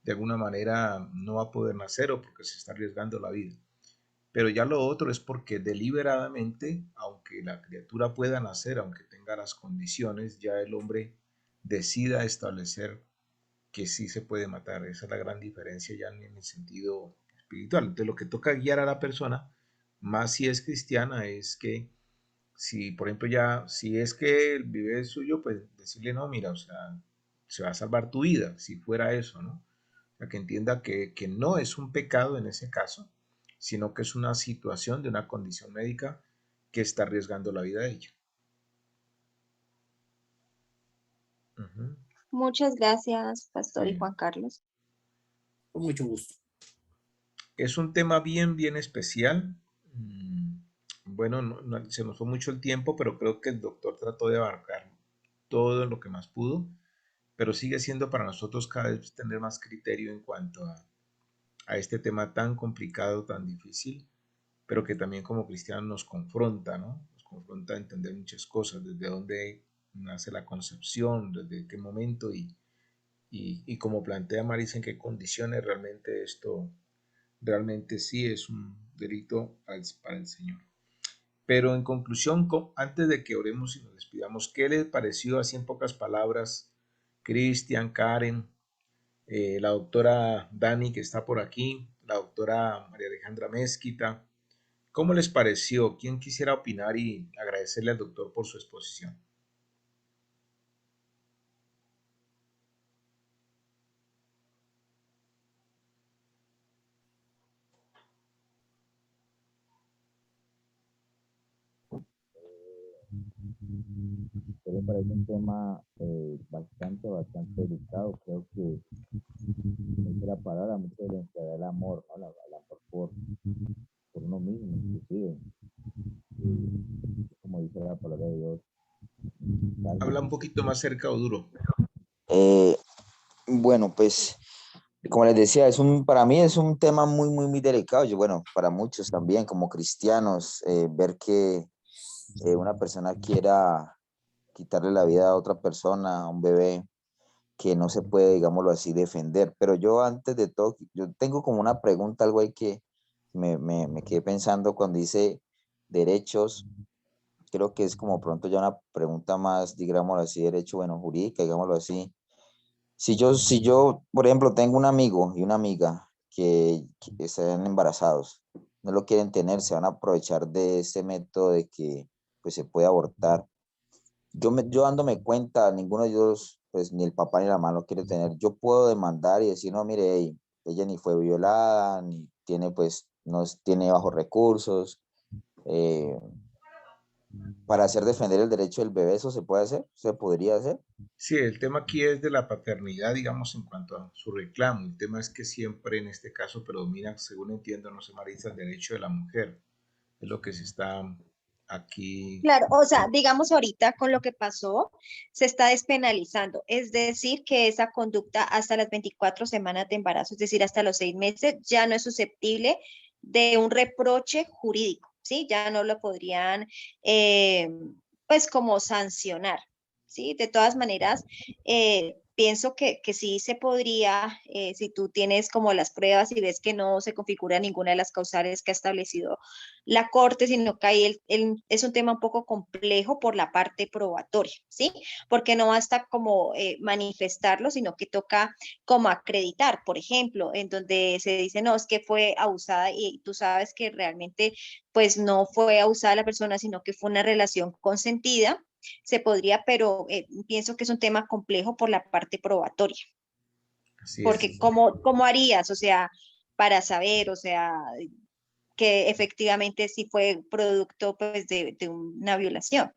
de alguna manera no va a poder nacer o porque se está arriesgando la vida. Pero ya lo otro es porque deliberadamente, aunque la criatura pueda nacer, aunque tenga las condiciones, ya el hombre decida establecer que sí se puede matar. Esa es la gran diferencia ya en el sentido espiritual. Entonces lo que toca guiar a la persona, más si es cristiana, es que si, por ejemplo, ya, si es que el bebé es suyo, pues decirle, no, mira, o sea, se va a salvar tu vida, si fuera eso, ¿no? O sea, que entienda que no es un pecado en ese caso, sino que es una situación de una condición médica que está arriesgando la vida de ella. Ujú. Muchas gracias, Pastor y Sí. Juan Carlos. Con mucho gusto. Es un tema bien, bien especial. Bueno, se nos fue mucho el tiempo, pero creo que el doctor trató de abarcar todo lo que más pudo, pero sigue siendo para nosotros cada vez tener más criterio en cuanto a este tema tan complicado, tan difícil, pero que también como cristianos nos confronta, ¿no? Nos confronta a entender muchas cosas, desde dónde nace la concepción, desde qué momento y como plantea Marisa, en qué condiciones realmente esto realmente sí es un delito para el Señor. Pero en conclusión, antes de que oremos y nos despidamos, ¿qué les pareció así en pocas palabras, Cristian, Karen, la doctora Dani que está por aquí, la doctora María Alejandra Mezquita? ¿Cómo les pareció? ¿Quién quisiera opinar y agradecerle al doctor por su exposición? Pero me parece un tema bastante delicado. Creo que es la palabra, mucho de la entrega del amor, ¿no? El amor por uno mismo, inclusive. Como dice la palabra de Dios. Habla un poquito más cerca o duro. Eh, bueno, pues, como les decía, para mí es un tema muy delicado. Bueno, para muchos también, como cristianos, ver que una persona quiera quitarle la vida a otra persona, a un bebé, que no se puede, digámoslo así, defender. Pero yo antes de todo, yo tengo como una pregunta, algo ahí que me quedé pensando cuando dice derechos. Creo que es como pronto ya una pregunta más, digámoslo así, derecho, bueno, jurídica, digámoslo así. Si yo, por ejemplo, tengo un amigo y una amiga que están embarazados, no lo quieren tener, se van a aprovechar de ese método de que pues se puede abortar. Yo dándome cuenta, ninguno de ellos, pues ni el papá ni la mamá lo quiere tener. Yo puedo demandar y decir, no, mire, ey, ella ni fue violada, ni tiene, pues, no tiene bajos recursos. eh, para hacer defender el derecho del bebé, ¿eso se puede hacer? ¿Se podría hacer? Sí, el tema aquí es de la paternidad, digamos, en cuanto a su reclamo. El tema es que siempre en este caso predomina, según entiendo, no sé, Marisa, el derecho de la mujer. Es lo que se está aquí. Claro, o sea, digamos ahorita con lo que pasó, se está despenalizando, es decir, que esa conducta hasta las 24 semanas de embarazo, es decir, hasta los 6 meses, ya no es susceptible de un reproche jurídico, ¿sí? Ya no lo podrían, eh, pues, como sancionar, ¿sí? De todas maneras, pienso que sí se podría, si tú tienes como las pruebas y ves que no se configura ninguna de las causales que ha establecido la corte, sino que ahí es un tema un poco complejo por la parte probatoria, ¿sí? Porque no basta como manifestarlo, sino que toca como acreditar, por ejemplo, en donde se dice, no, es que fue abusada y tú sabes que realmente pues no fue abusada la persona, sino que fue una relación consentida, se podría, pero pienso que es un tema complejo por la parte probatoria, Así porque es. ¿cómo harías? O sea, para saber, o sea, que efectivamente sí fue producto pues de una violación.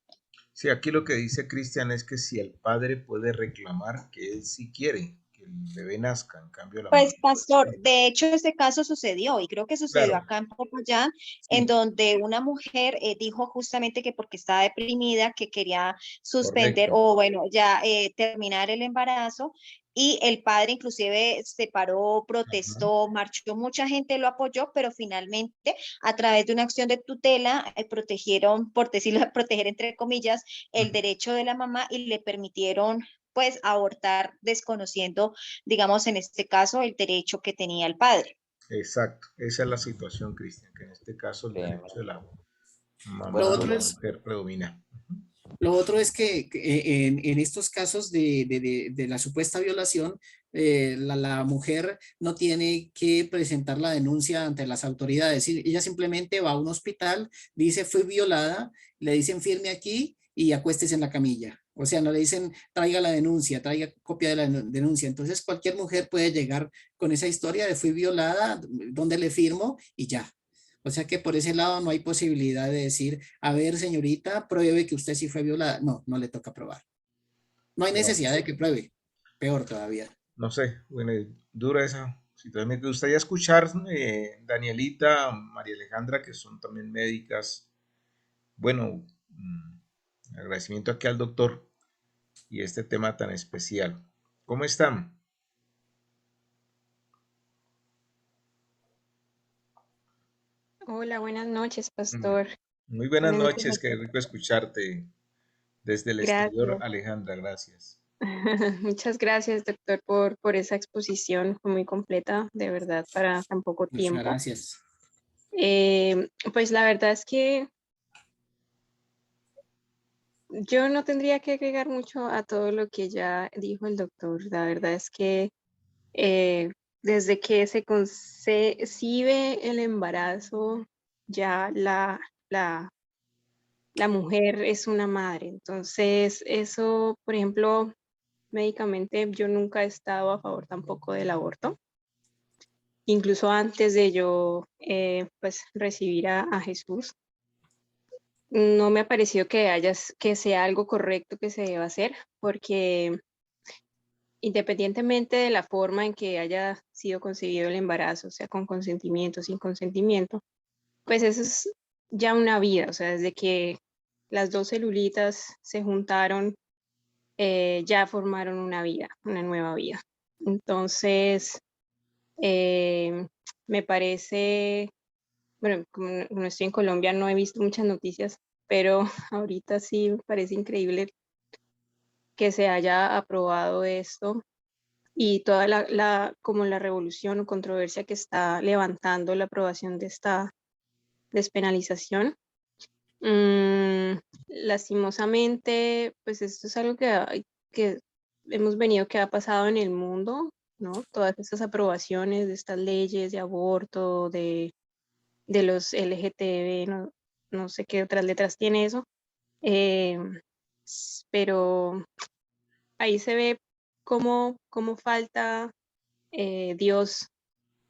Sí, aquí lo que dice Cristian es que si el padre puede reclamar que él sí quiere que el bebé nazca, en cambio la Pues, madre pues pastor, no. de hecho, este caso sucedió y creo que sucedió Claro, acá en Popayán, en sí, donde una mujer dijo justamente que porque estaba deprimida, que quería suspender correcto. o, bueno, ya terminar el embarazo. Y el padre inclusive se paró, Ajá, protestó, marchó, mucha gente lo apoyó, pero finalmente a través de una acción de tutela protegieron, por decirlo, proteger entre comillas, el ujú. derecho de la mamá y le permitieron pues abortar desconociendo, digamos, en este caso, el derecho que tenía el padre. Exacto, esa es la situación, Cristian, que en este caso el derecho de Tremendo. la Lo mamá o otro la es, mujer predomina. Lo otro es que en estos casos de la supuesta violación, la mujer no tiene que presentar la denuncia ante las autoridades. Ella simplemente va a un hospital, dice fui violada, le dicen firme aquí y acuéstese en la camilla. O sea, no le dicen traiga la denuncia, traiga copia de la denuncia. Entonces cualquier mujer puede llegar con esa historia de fui violada, donde le firmo y ya. O sea que por ese lado no hay posibilidad de decir, a ver, señorita, pruebe que usted sí fue violada. No, no le toca probar. No hay Wow. necesidad de que pruebe. Peor todavía. No sé, bueno, dura esa situación. Me gustaría escuchar, Danielita, María Alejandra, que son también médicas. Bueno, agradecimiento aquí al doctor y este tema tan especial. ¿Cómo están? Hola, buenas noches, Mm, pastor. Muy buenas Buenas noches a noches, qué todos. rico escucharte desde el exterior, Gracias. Alejandra, gracias. Muchas gracias, doctor, por esa exposición. Fue muy completa, de verdad, para tan poco Muchas tiempo. gracias. Pues la verdad es que yo no tendría que agregar mucho a todo lo que ya dijo el doctor. La verdad es que eh, desde que se concibe el embarazo, ya la mujer es una madre. Entonces, eso, por ejemplo, médicamente yo nunca he estado a favor tampoco del aborto. Incluso antes de yo pues recibir a Jesús, no me ha parecido que sea algo correcto que se deba hacer, porque independientemente de la forma en que haya sido concebido el embarazo, sea con consentimiento, sin consentimiento, pues eso es ya una vida, o sea, desde que las dos celulitas se juntaron, ya formaron una vida, una nueva vida. Entonces, eh, me parece, bueno, como no estoy en Colombia, no he visto muchas noticias, pero ahorita sí me parece increíble que se haya aprobado esto y toda como la revolución o controversia que está levantando la aprobación de esta despenalización. Lastimosamente, pues esto es algo que hemos venido, que ha pasado en el mundo, ¿no? Todas estas aprobaciones de estas leyes de aborto, de los LGTB, no, no sé qué otras letras tiene eso, eh, pero ahí se ve cómo falta Dios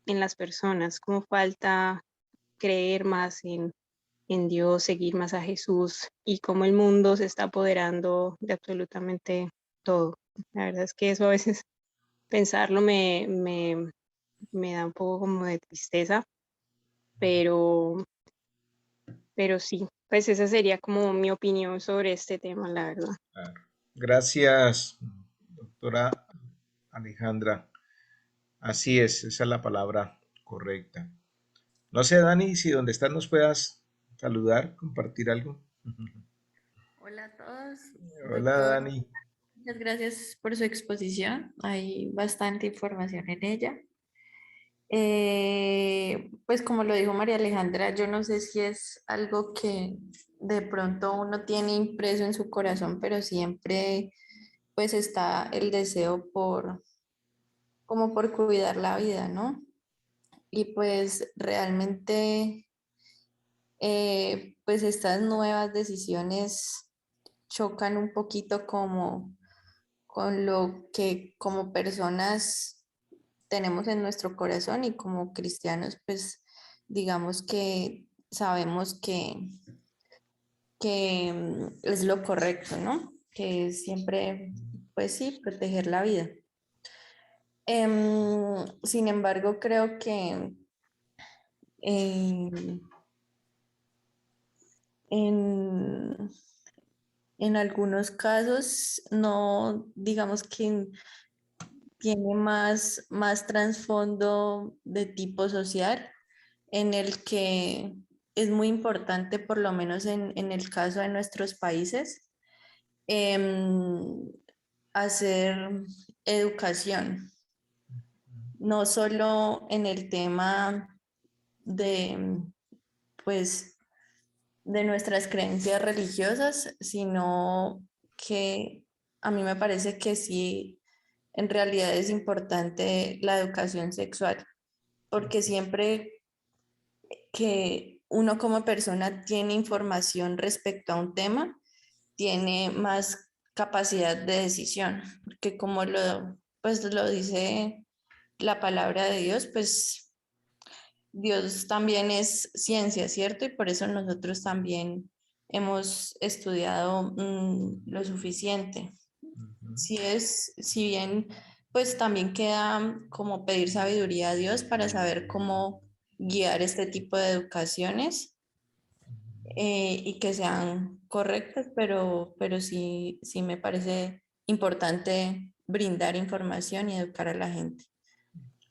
en las personas, cómo falta creer más en en Dios, seguir más a Jesús y cómo el mundo se está apoderando de absolutamente todo. La verdad es que eso a veces pensarlo me da un poco como de tristeza, pero sí, pues esa sería como mi opinión sobre este tema, la verdad. Claro. Gracias, doctora Alejandra. Así es, esa es la palabra correcta. No sé, Dani, si donde estás nos puedas saludar, compartir algo. Hola a todos, Hola, doctor. Dani. Muchas gracias por su exposición. Hay bastante información en ella. Pues como lo dijo María Alejandra, yo no sé si es algo que de pronto uno tiene impreso en su corazón, pero siempre pues está el deseo como por cuidar la vida, ¿no? Y pues realmente pues estas nuevas decisiones chocan un poquito como con lo que como personas tenemos en nuestro corazón y como cristianos, pues digamos que sabemos que es lo correcto, ¿no? Que es siempre, pues sí, proteger la vida. Sin embargo, creo que en, en, en algunos casos no, digamos que tiene más trasfondo de tipo social, en el que es muy importante, por lo menos en el caso de nuestros países, em, hacer educación, no solo en el tema de, pues, de nuestras creencias religiosas, sino que a mí me parece que sí, en realidad es importante la educación sexual, porque siempre que uno como persona tiene información respecto a un tema, tiene más capacidad de decisión, porque como pues lo dice la palabra de Dios, pues Dios también es ciencia, ¿cierto? Y por eso nosotros también hemos estudiado lo suficiente. Ujú. Si bien, pues también queda como pedir sabiduría a Dios para saber cómo guiar este tipo de educaciones y que sean correctas, pero sí me parece importante brindar información y educar a la gente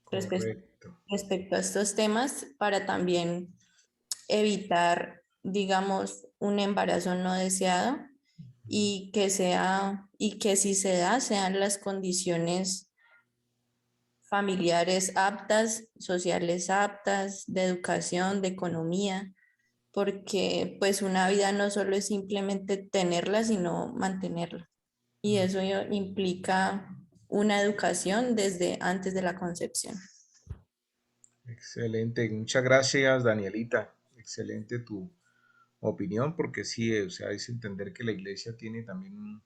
Correcto. respecto a estos temas para también evitar, digamos, un embarazo no deseado y que si se da, sean las condiciones familiares aptas, sociales aptas, de educación, de economía, porque pues una vida no solo es simplemente tenerla, sino mantenerla. Y eso implica una educación desde antes de la concepción. Excelente. Muchas gracias, Danielita. Excelente tu opinión, porque sí, o sea, es entender que la iglesia tiene también un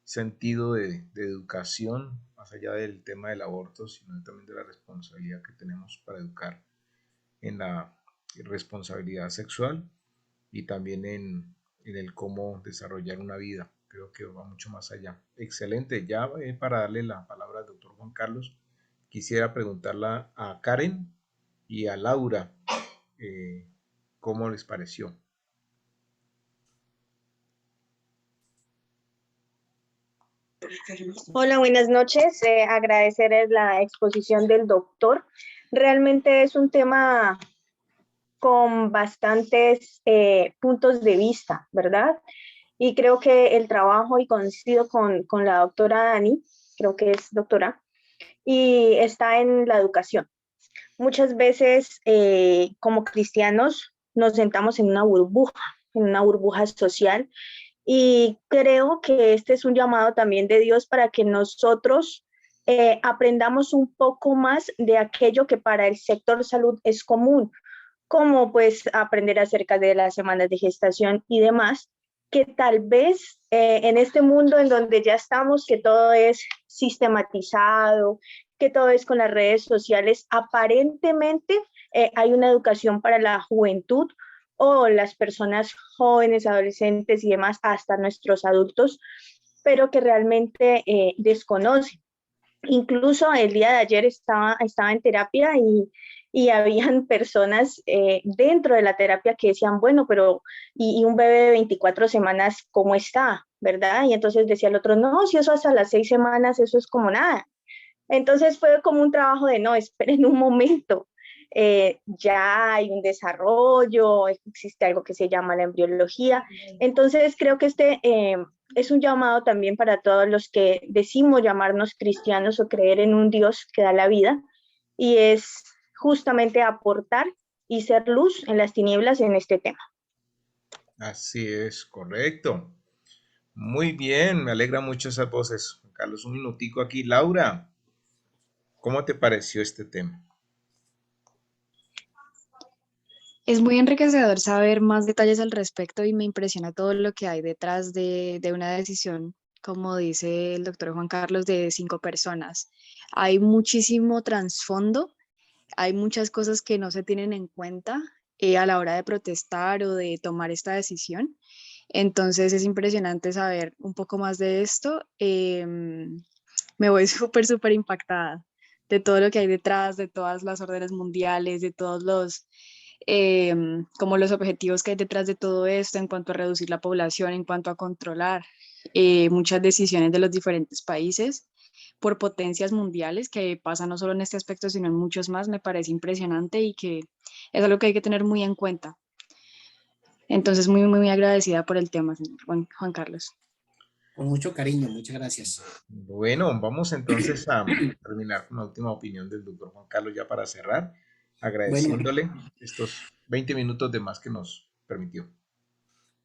sentido de educación, más allá del tema del aborto, sino también de la responsabilidad que tenemos para educar en la responsabilidad sexual y también en el cómo desarrollar una vida. Creo que va mucho más allá. Excelente. Ya para darle la palabra al doctor Juan Carlos, quisiera preguntarla a Karen y a Laura, eh, ¿cómo les pareció? Hola, buenas noches. Agradecerles la exposición del doctor. Realmente es un tema con bastantes puntos de vista, ¿verdad? Y creo que el trabajo, y coincido con la doctora Dani, creo que es doctora, y está en la educación. Muchas veces como cristianos nos sentamos en una burbuja social, y creo que este es un llamado también de Dios para que nosotros aprendamos un poco más de aquello que para el sector salud es común, como pues aprender acerca de las semanas de gestación y demás, que tal vez en este mundo en donde ya estamos, que todo es sistematizado, que todo es con las redes sociales, aparentemente hay una educación para la juventud, o las personas jóvenes, adolescentes y demás, hasta nuestros adultos, pero que realmente desconocen. Incluso el día de ayer estaba en terapia y habían personas dentro de la terapia que decían, bueno, pero y un bebé de 24 semanas, ¿cómo está? ¿Verdad? Y entonces decía el otro, no, si eso hasta las 6 semanas, eso es como nada. Entonces fue como un trabajo de, no, esperen un momento, ya hay un desarrollo, existe algo que se llama la embriología. Entonces creo que es un llamado también para todos los que decimos llamarnos cristianos o creer en un Dios que da la vida, y es justamente aportar y ser luz en las tinieblas en este tema. Así es, correcto. Muy bien, me alegra mucho esas voces. Juan Carlos, un minutico aquí. Laura, ¿cómo te pareció este tema? Es muy enriquecedor saber más detalles al respecto y me impresiona todo lo que hay detrás de una decisión, como dice el doctor Juan Carlos, de 5 personas. Hay muchísimo trasfondo, hay muchas cosas que no se tienen en cuenta a la hora de protestar o de tomar esta decisión. Entonces es impresionante saber un poco más de esto. Me voy súper impactada de todo lo que hay detrás, de todas las órdenes mundiales, de todos como los objetivos que hay detrás de todo esto en cuanto a reducir la población, en cuanto a controlar muchas decisiones de los diferentes países por potencias mundiales, que pasa no solo en este aspecto, sino en muchos más. Me parece impresionante y que es algo que hay que tener muy en cuenta. Entonces, muy agradecida por el tema, señor Juan Carlos. Con mucho cariño, muchas gracias. Bueno, vamos entonces a terminar con la última opinión del doctor Juan Carlos ya para cerrar, Bueno, agradeciéndole estos 20 minutos de más que nos permitió.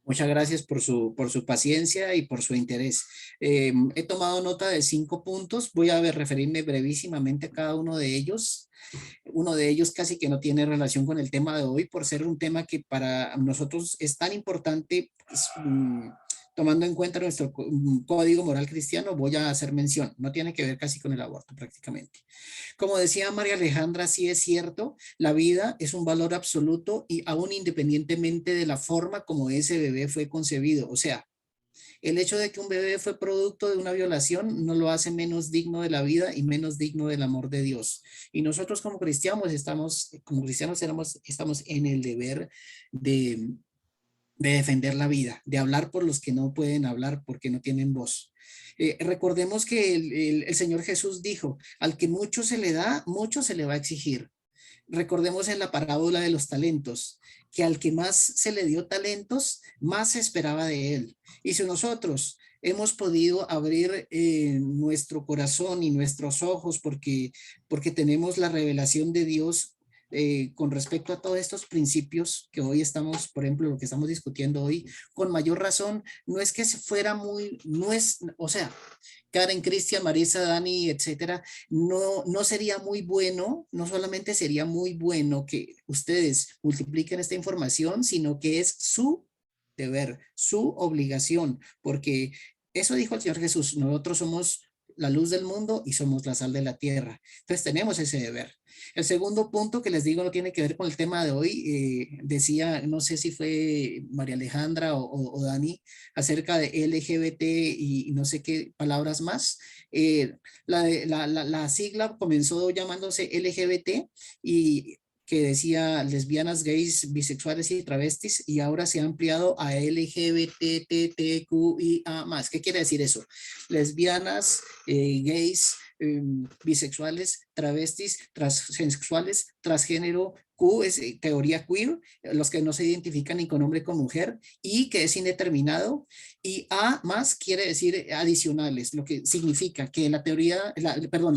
muchas gracias por su paciencia y por su interés. He tomado nota de 5 puntos. Voy a referirme brevísimamente a cada uno de ellos. Uno de ellos casi que no tiene relación con el tema de hoy, por ser un tema que para nosotros es tan importante, pues, tomando en cuenta nuestro código moral cristiano, voy a hacer mención. No tiene que ver casi con el aborto prácticamente. Como decía María Alejandra, sí es cierto, la vida es un valor absoluto y aún independientemente de la forma como ese bebé fue concebido. O sea, el hecho de que un bebé fue producto de una violación no lo hace menos digno de la vida y menos digno del amor de Dios. Y nosotros como cristianos estamos en el deber de, de defender la vida, de hablar por los que no pueden hablar porque no tienen voz. Recordemos que el Señor Jesús dijo, al que mucho se le da, mucho se le va a exigir. Recordemos en la parábola de los talentos, que al que más se le dio talentos, más se esperaba de él. Y si nosotros hemos podido abrir nuestro corazón y nuestros ojos porque tenemos la revelación de Dios con respecto a todos estos principios que hoy estamos, por ejemplo, lo que estamos discutiendo hoy, con mayor razón, no es que se fuera muy, no es, o sea, Karen, Cristian, Marisa, Dani, etcétera, no sería muy bueno, no solamente sería muy bueno que ustedes multipliquen esta información, sino que es su deber, su obligación, porque eso dijo el Señor Jesús, nosotros somos la luz del mundo y somos la sal de la tierra. Entonces tenemos ese deber. El segundo punto que les digo no tiene que ver con el tema de hoy, decía, no sé si fue María Alejandra o Dani, acerca de LGBT y no sé qué palabras más. La sigla comenzó llamándose LGBT y que decía lesbianas, gays, bisexuales y travestis, y ahora se ha ampliado a LGBTTQIA+. ¿Qué quiere decir eso? Lesbianas, gays, bisexuales, travestis, transexuales, transgénero, Q es teoría queer, los que no se identifican ni con hombre ni con mujer, y que es indeterminado, y A más quiere decir adicionales, lo que significa que la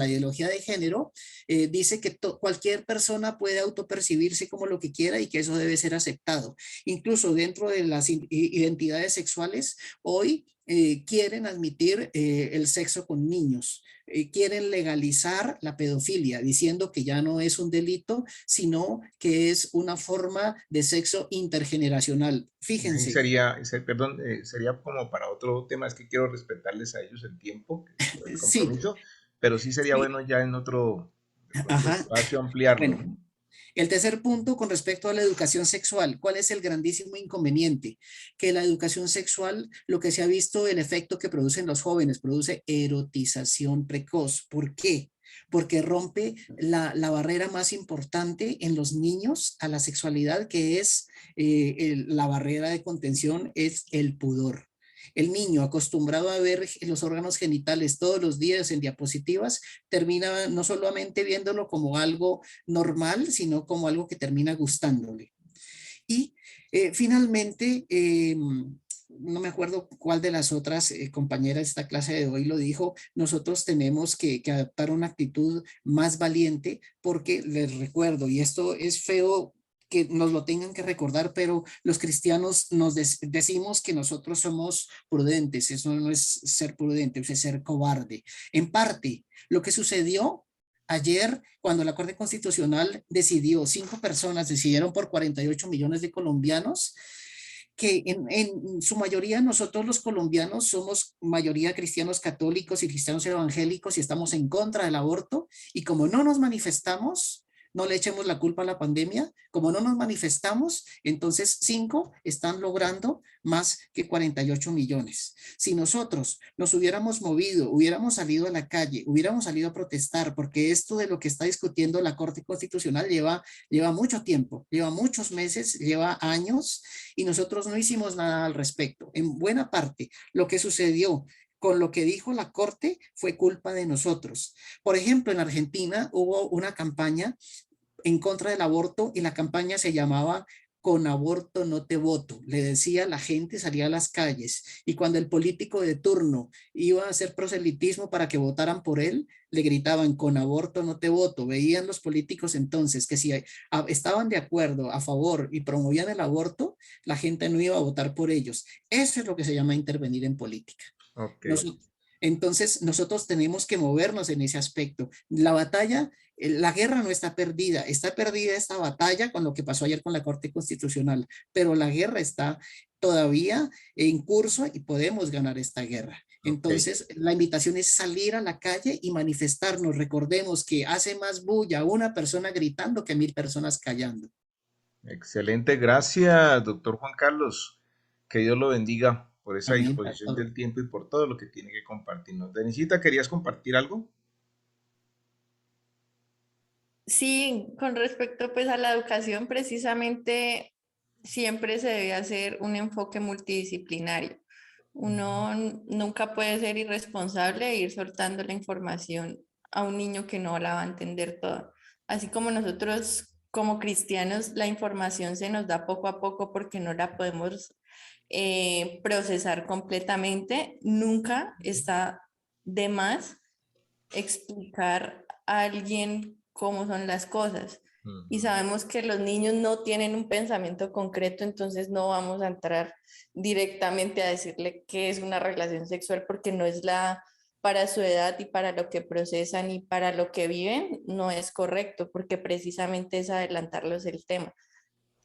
ideología de género dice que cualquier persona puede autopercibirse como lo que quiera y que eso debe ser aceptado. Incluso dentro de las identidades sexuales, hoy quieren admitir el sexo con niños, quieren legalizar la pedofilia, diciendo que ya no es un delito, sino que es una forma de sexo intergeneracional. Fíjense. Perdón, sería como para otro tema, es que quiero respetarles a ellos el tiempo, el Sí, compromiso, pero sí sería sí. bueno ya en otro Ajá. espacio ampliarlo. Bueno, El tercer punto con respecto a la educación sexual, ¿cuál es el grandísimo inconveniente? Que la educación sexual, lo que se ha visto, el efecto que producen los jóvenes, produce erotización precoz. ¿Por qué? Porque rompe la barrera más importante en los niños a la sexualidad, que es la barrera de contención, es el pudor. El niño acostumbrado a ver los órganos genitales todos los días en diapositivas, termina no solamente viéndolo como algo normal, sino como algo que termina gustándole. Y finalmente, no me acuerdo cuál de las otras compañeras de esta clase de hoy lo dijo, nosotros tenemos que adaptar una actitud más valiente porque les recuerdo, y esto es feo que nos lo tengan que recordar, pero los cristianos nos decimos que nosotros somos prudentes, eso no es ser prudente, es ser cobarde. En parte, lo que sucedió ayer, cuando la Corte Constitucional decidió, 5 personas decidieron por 48 millones de colombianos, que en su mayoría nosotros los colombianos somos mayoría cristianos católicos y cristianos evangélicos y estamos en contra del aborto, y como no nos manifestamos, no le echemos la culpa a la pandemia, como no nos manifestamos, entonces 5 están logrando más que 48 millones. Si nosotros nos hubiéramos movido, hubiéramos salido a la calle, hubiéramos salido a protestar, porque esto de lo que está discutiendo la Corte Constitucional lleva mucho tiempo, lleva muchos meses, lleva años, y nosotros no hicimos nada al respecto. En buena parte, lo que sucedió con lo que dijo la Corte fue culpa de nosotros. Por ejemplo, en Argentina hubo una campaña en contra del aborto y la campaña se llamaba Con aborto no te voto. Le decía, la gente salía a las calles, y cuando el político de turno iba a hacer proselitismo para que votaran por él, le gritaban, con aborto no te voto. Veían los políticos entonces que si estaban de acuerdo, a favor y promovían el aborto, la gente no iba a votar por ellos. Eso es lo que se llama intervenir en política. Ok, Nos, entonces, nosotros tenemos que movernos en ese aspecto. La batalla, la guerra no está perdida esta batalla con lo que pasó ayer con la Corte Constitucional, pero la guerra está todavía en curso y podemos ganar esta guerra. ok. Entonces, la invitación es salir a la calle y manifestarnos. Recordemos que hace más bulla una persona gritando que 1000 personas callando. Excelente, gracias, doctor Juan Carlos. Que Dios lo bendiga por esa Amén, disposición pastor. del tiempo y por todo lo que tiene que compartirnos. Denisita, ¿querías compartir algo? Sí, con respecto pues a la educación, precisamente siempre se debe hacer un enfoque multidisciplinario. Uno nunca puede ser irresponsable e ir soltando la información a un niño que no la va a entender toda. Así como nosotros como cristianos la información se nos da poco a poco porque no la podemos procesar completamente, nunca está de más explicar a alguien cómo son las cosas. Y Ujú. sabemos que los niños no tienen un pensamiento concreto, entonces no vamos a entrar directamente a decirle qué es una relación sexual porque no es la para su edad y para lo que procesan y para lo que viven, no es correcto porque precisamente es adelantarlos el tema.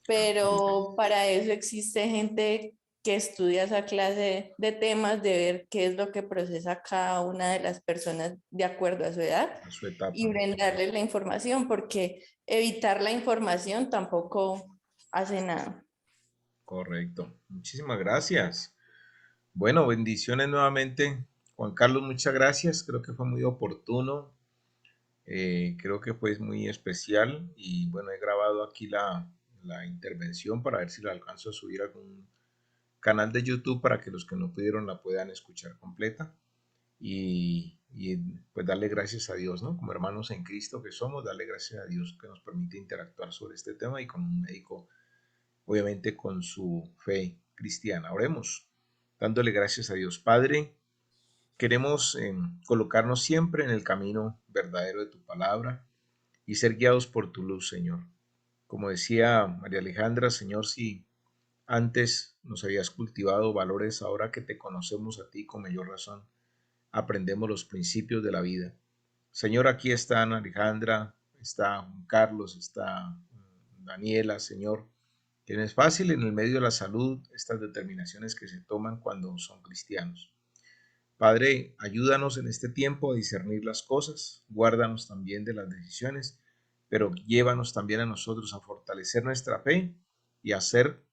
Pero para eso existe gente que estudia esa clase de temas, de ver qué es lo que procesa cada una de las personas de acuerdo a su edad A su y etapa. brindarles la información, porque evitar la información tampoco hace nada. Correcto. Muchísimas gracias. Bueno, bendiciones nuevamente. Juan Carlos, muchas gracias. Creo que fue muy oportuno. Creo que fue muy especial. Y bueno, he grabado aquí la intervención para ver si la alcanzo a subir a algún canal de YouTube para que los que no pudieron la puedan escuchar completa. Y pues darle gracias a Dios, ¿no? Como hermanos en Cristo que somos, darle gracias a Dios que nos permite interactuar sobre este tema y con un médico, obviamente con su fe cristiana. Oremos, dándole gracias a Dios. Padre, queremos colocarnos siempre en el camino verdadero de tu palabra y ser guiados por tu luz, Señor. Como decía María Alejandra, Señor, si antes nos habías cultivado valores, ahora que te conocemos a ti con mayor razón, aprendemos los principios de la vida. Señor, aquí están Alejandra, está Juan Carlos, está Daniela, Señor, que no es fácil en el medio de la salud estas determinaciones que se toman cuando son cristianos. Padre, ayúdanos en este tiempo a discernir las cosas, guárdanos también de las decisiones pero llévanos también a nosotros a fortalecer nuestra fe y a ser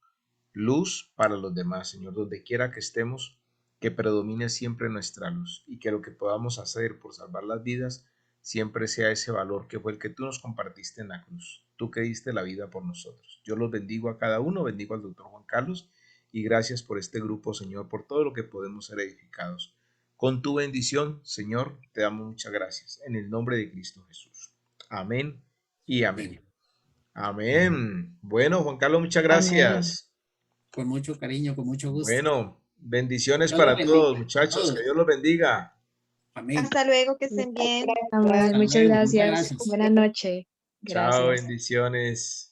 luz para los demás, Señor, donde quiera que estemos, que predomine siempre nuestra luz y que lo que podamos hacer por salvar las vidas siempre sea ese valor que fue el que tú nos compartiste en la cruz, tú que diste la vida por nosotros. Yo los bendigo a cada uno, bendigo al doctor Juan Carlos y gracias por este grupo, Señor, por todo lo que podemos ser edificados. Con tu bendición, Señor, te damos muchas gracias en el nombre de Cristo Jesús. Amén y amén. Amén. Bueno, Juan Carlos, muchas Amén. gracias. Con mucho cariño, con mucho gusto. Bueno, bendiciones Dios los para todos, bendiga a muchachos. Que todos. Dios los bendiga. Amén. Hasta luego, que estén bien. Amén. Hasta Muchas luego, muchas gracias. gracias. Buenas noches. Chao, Gracias. bendiciones.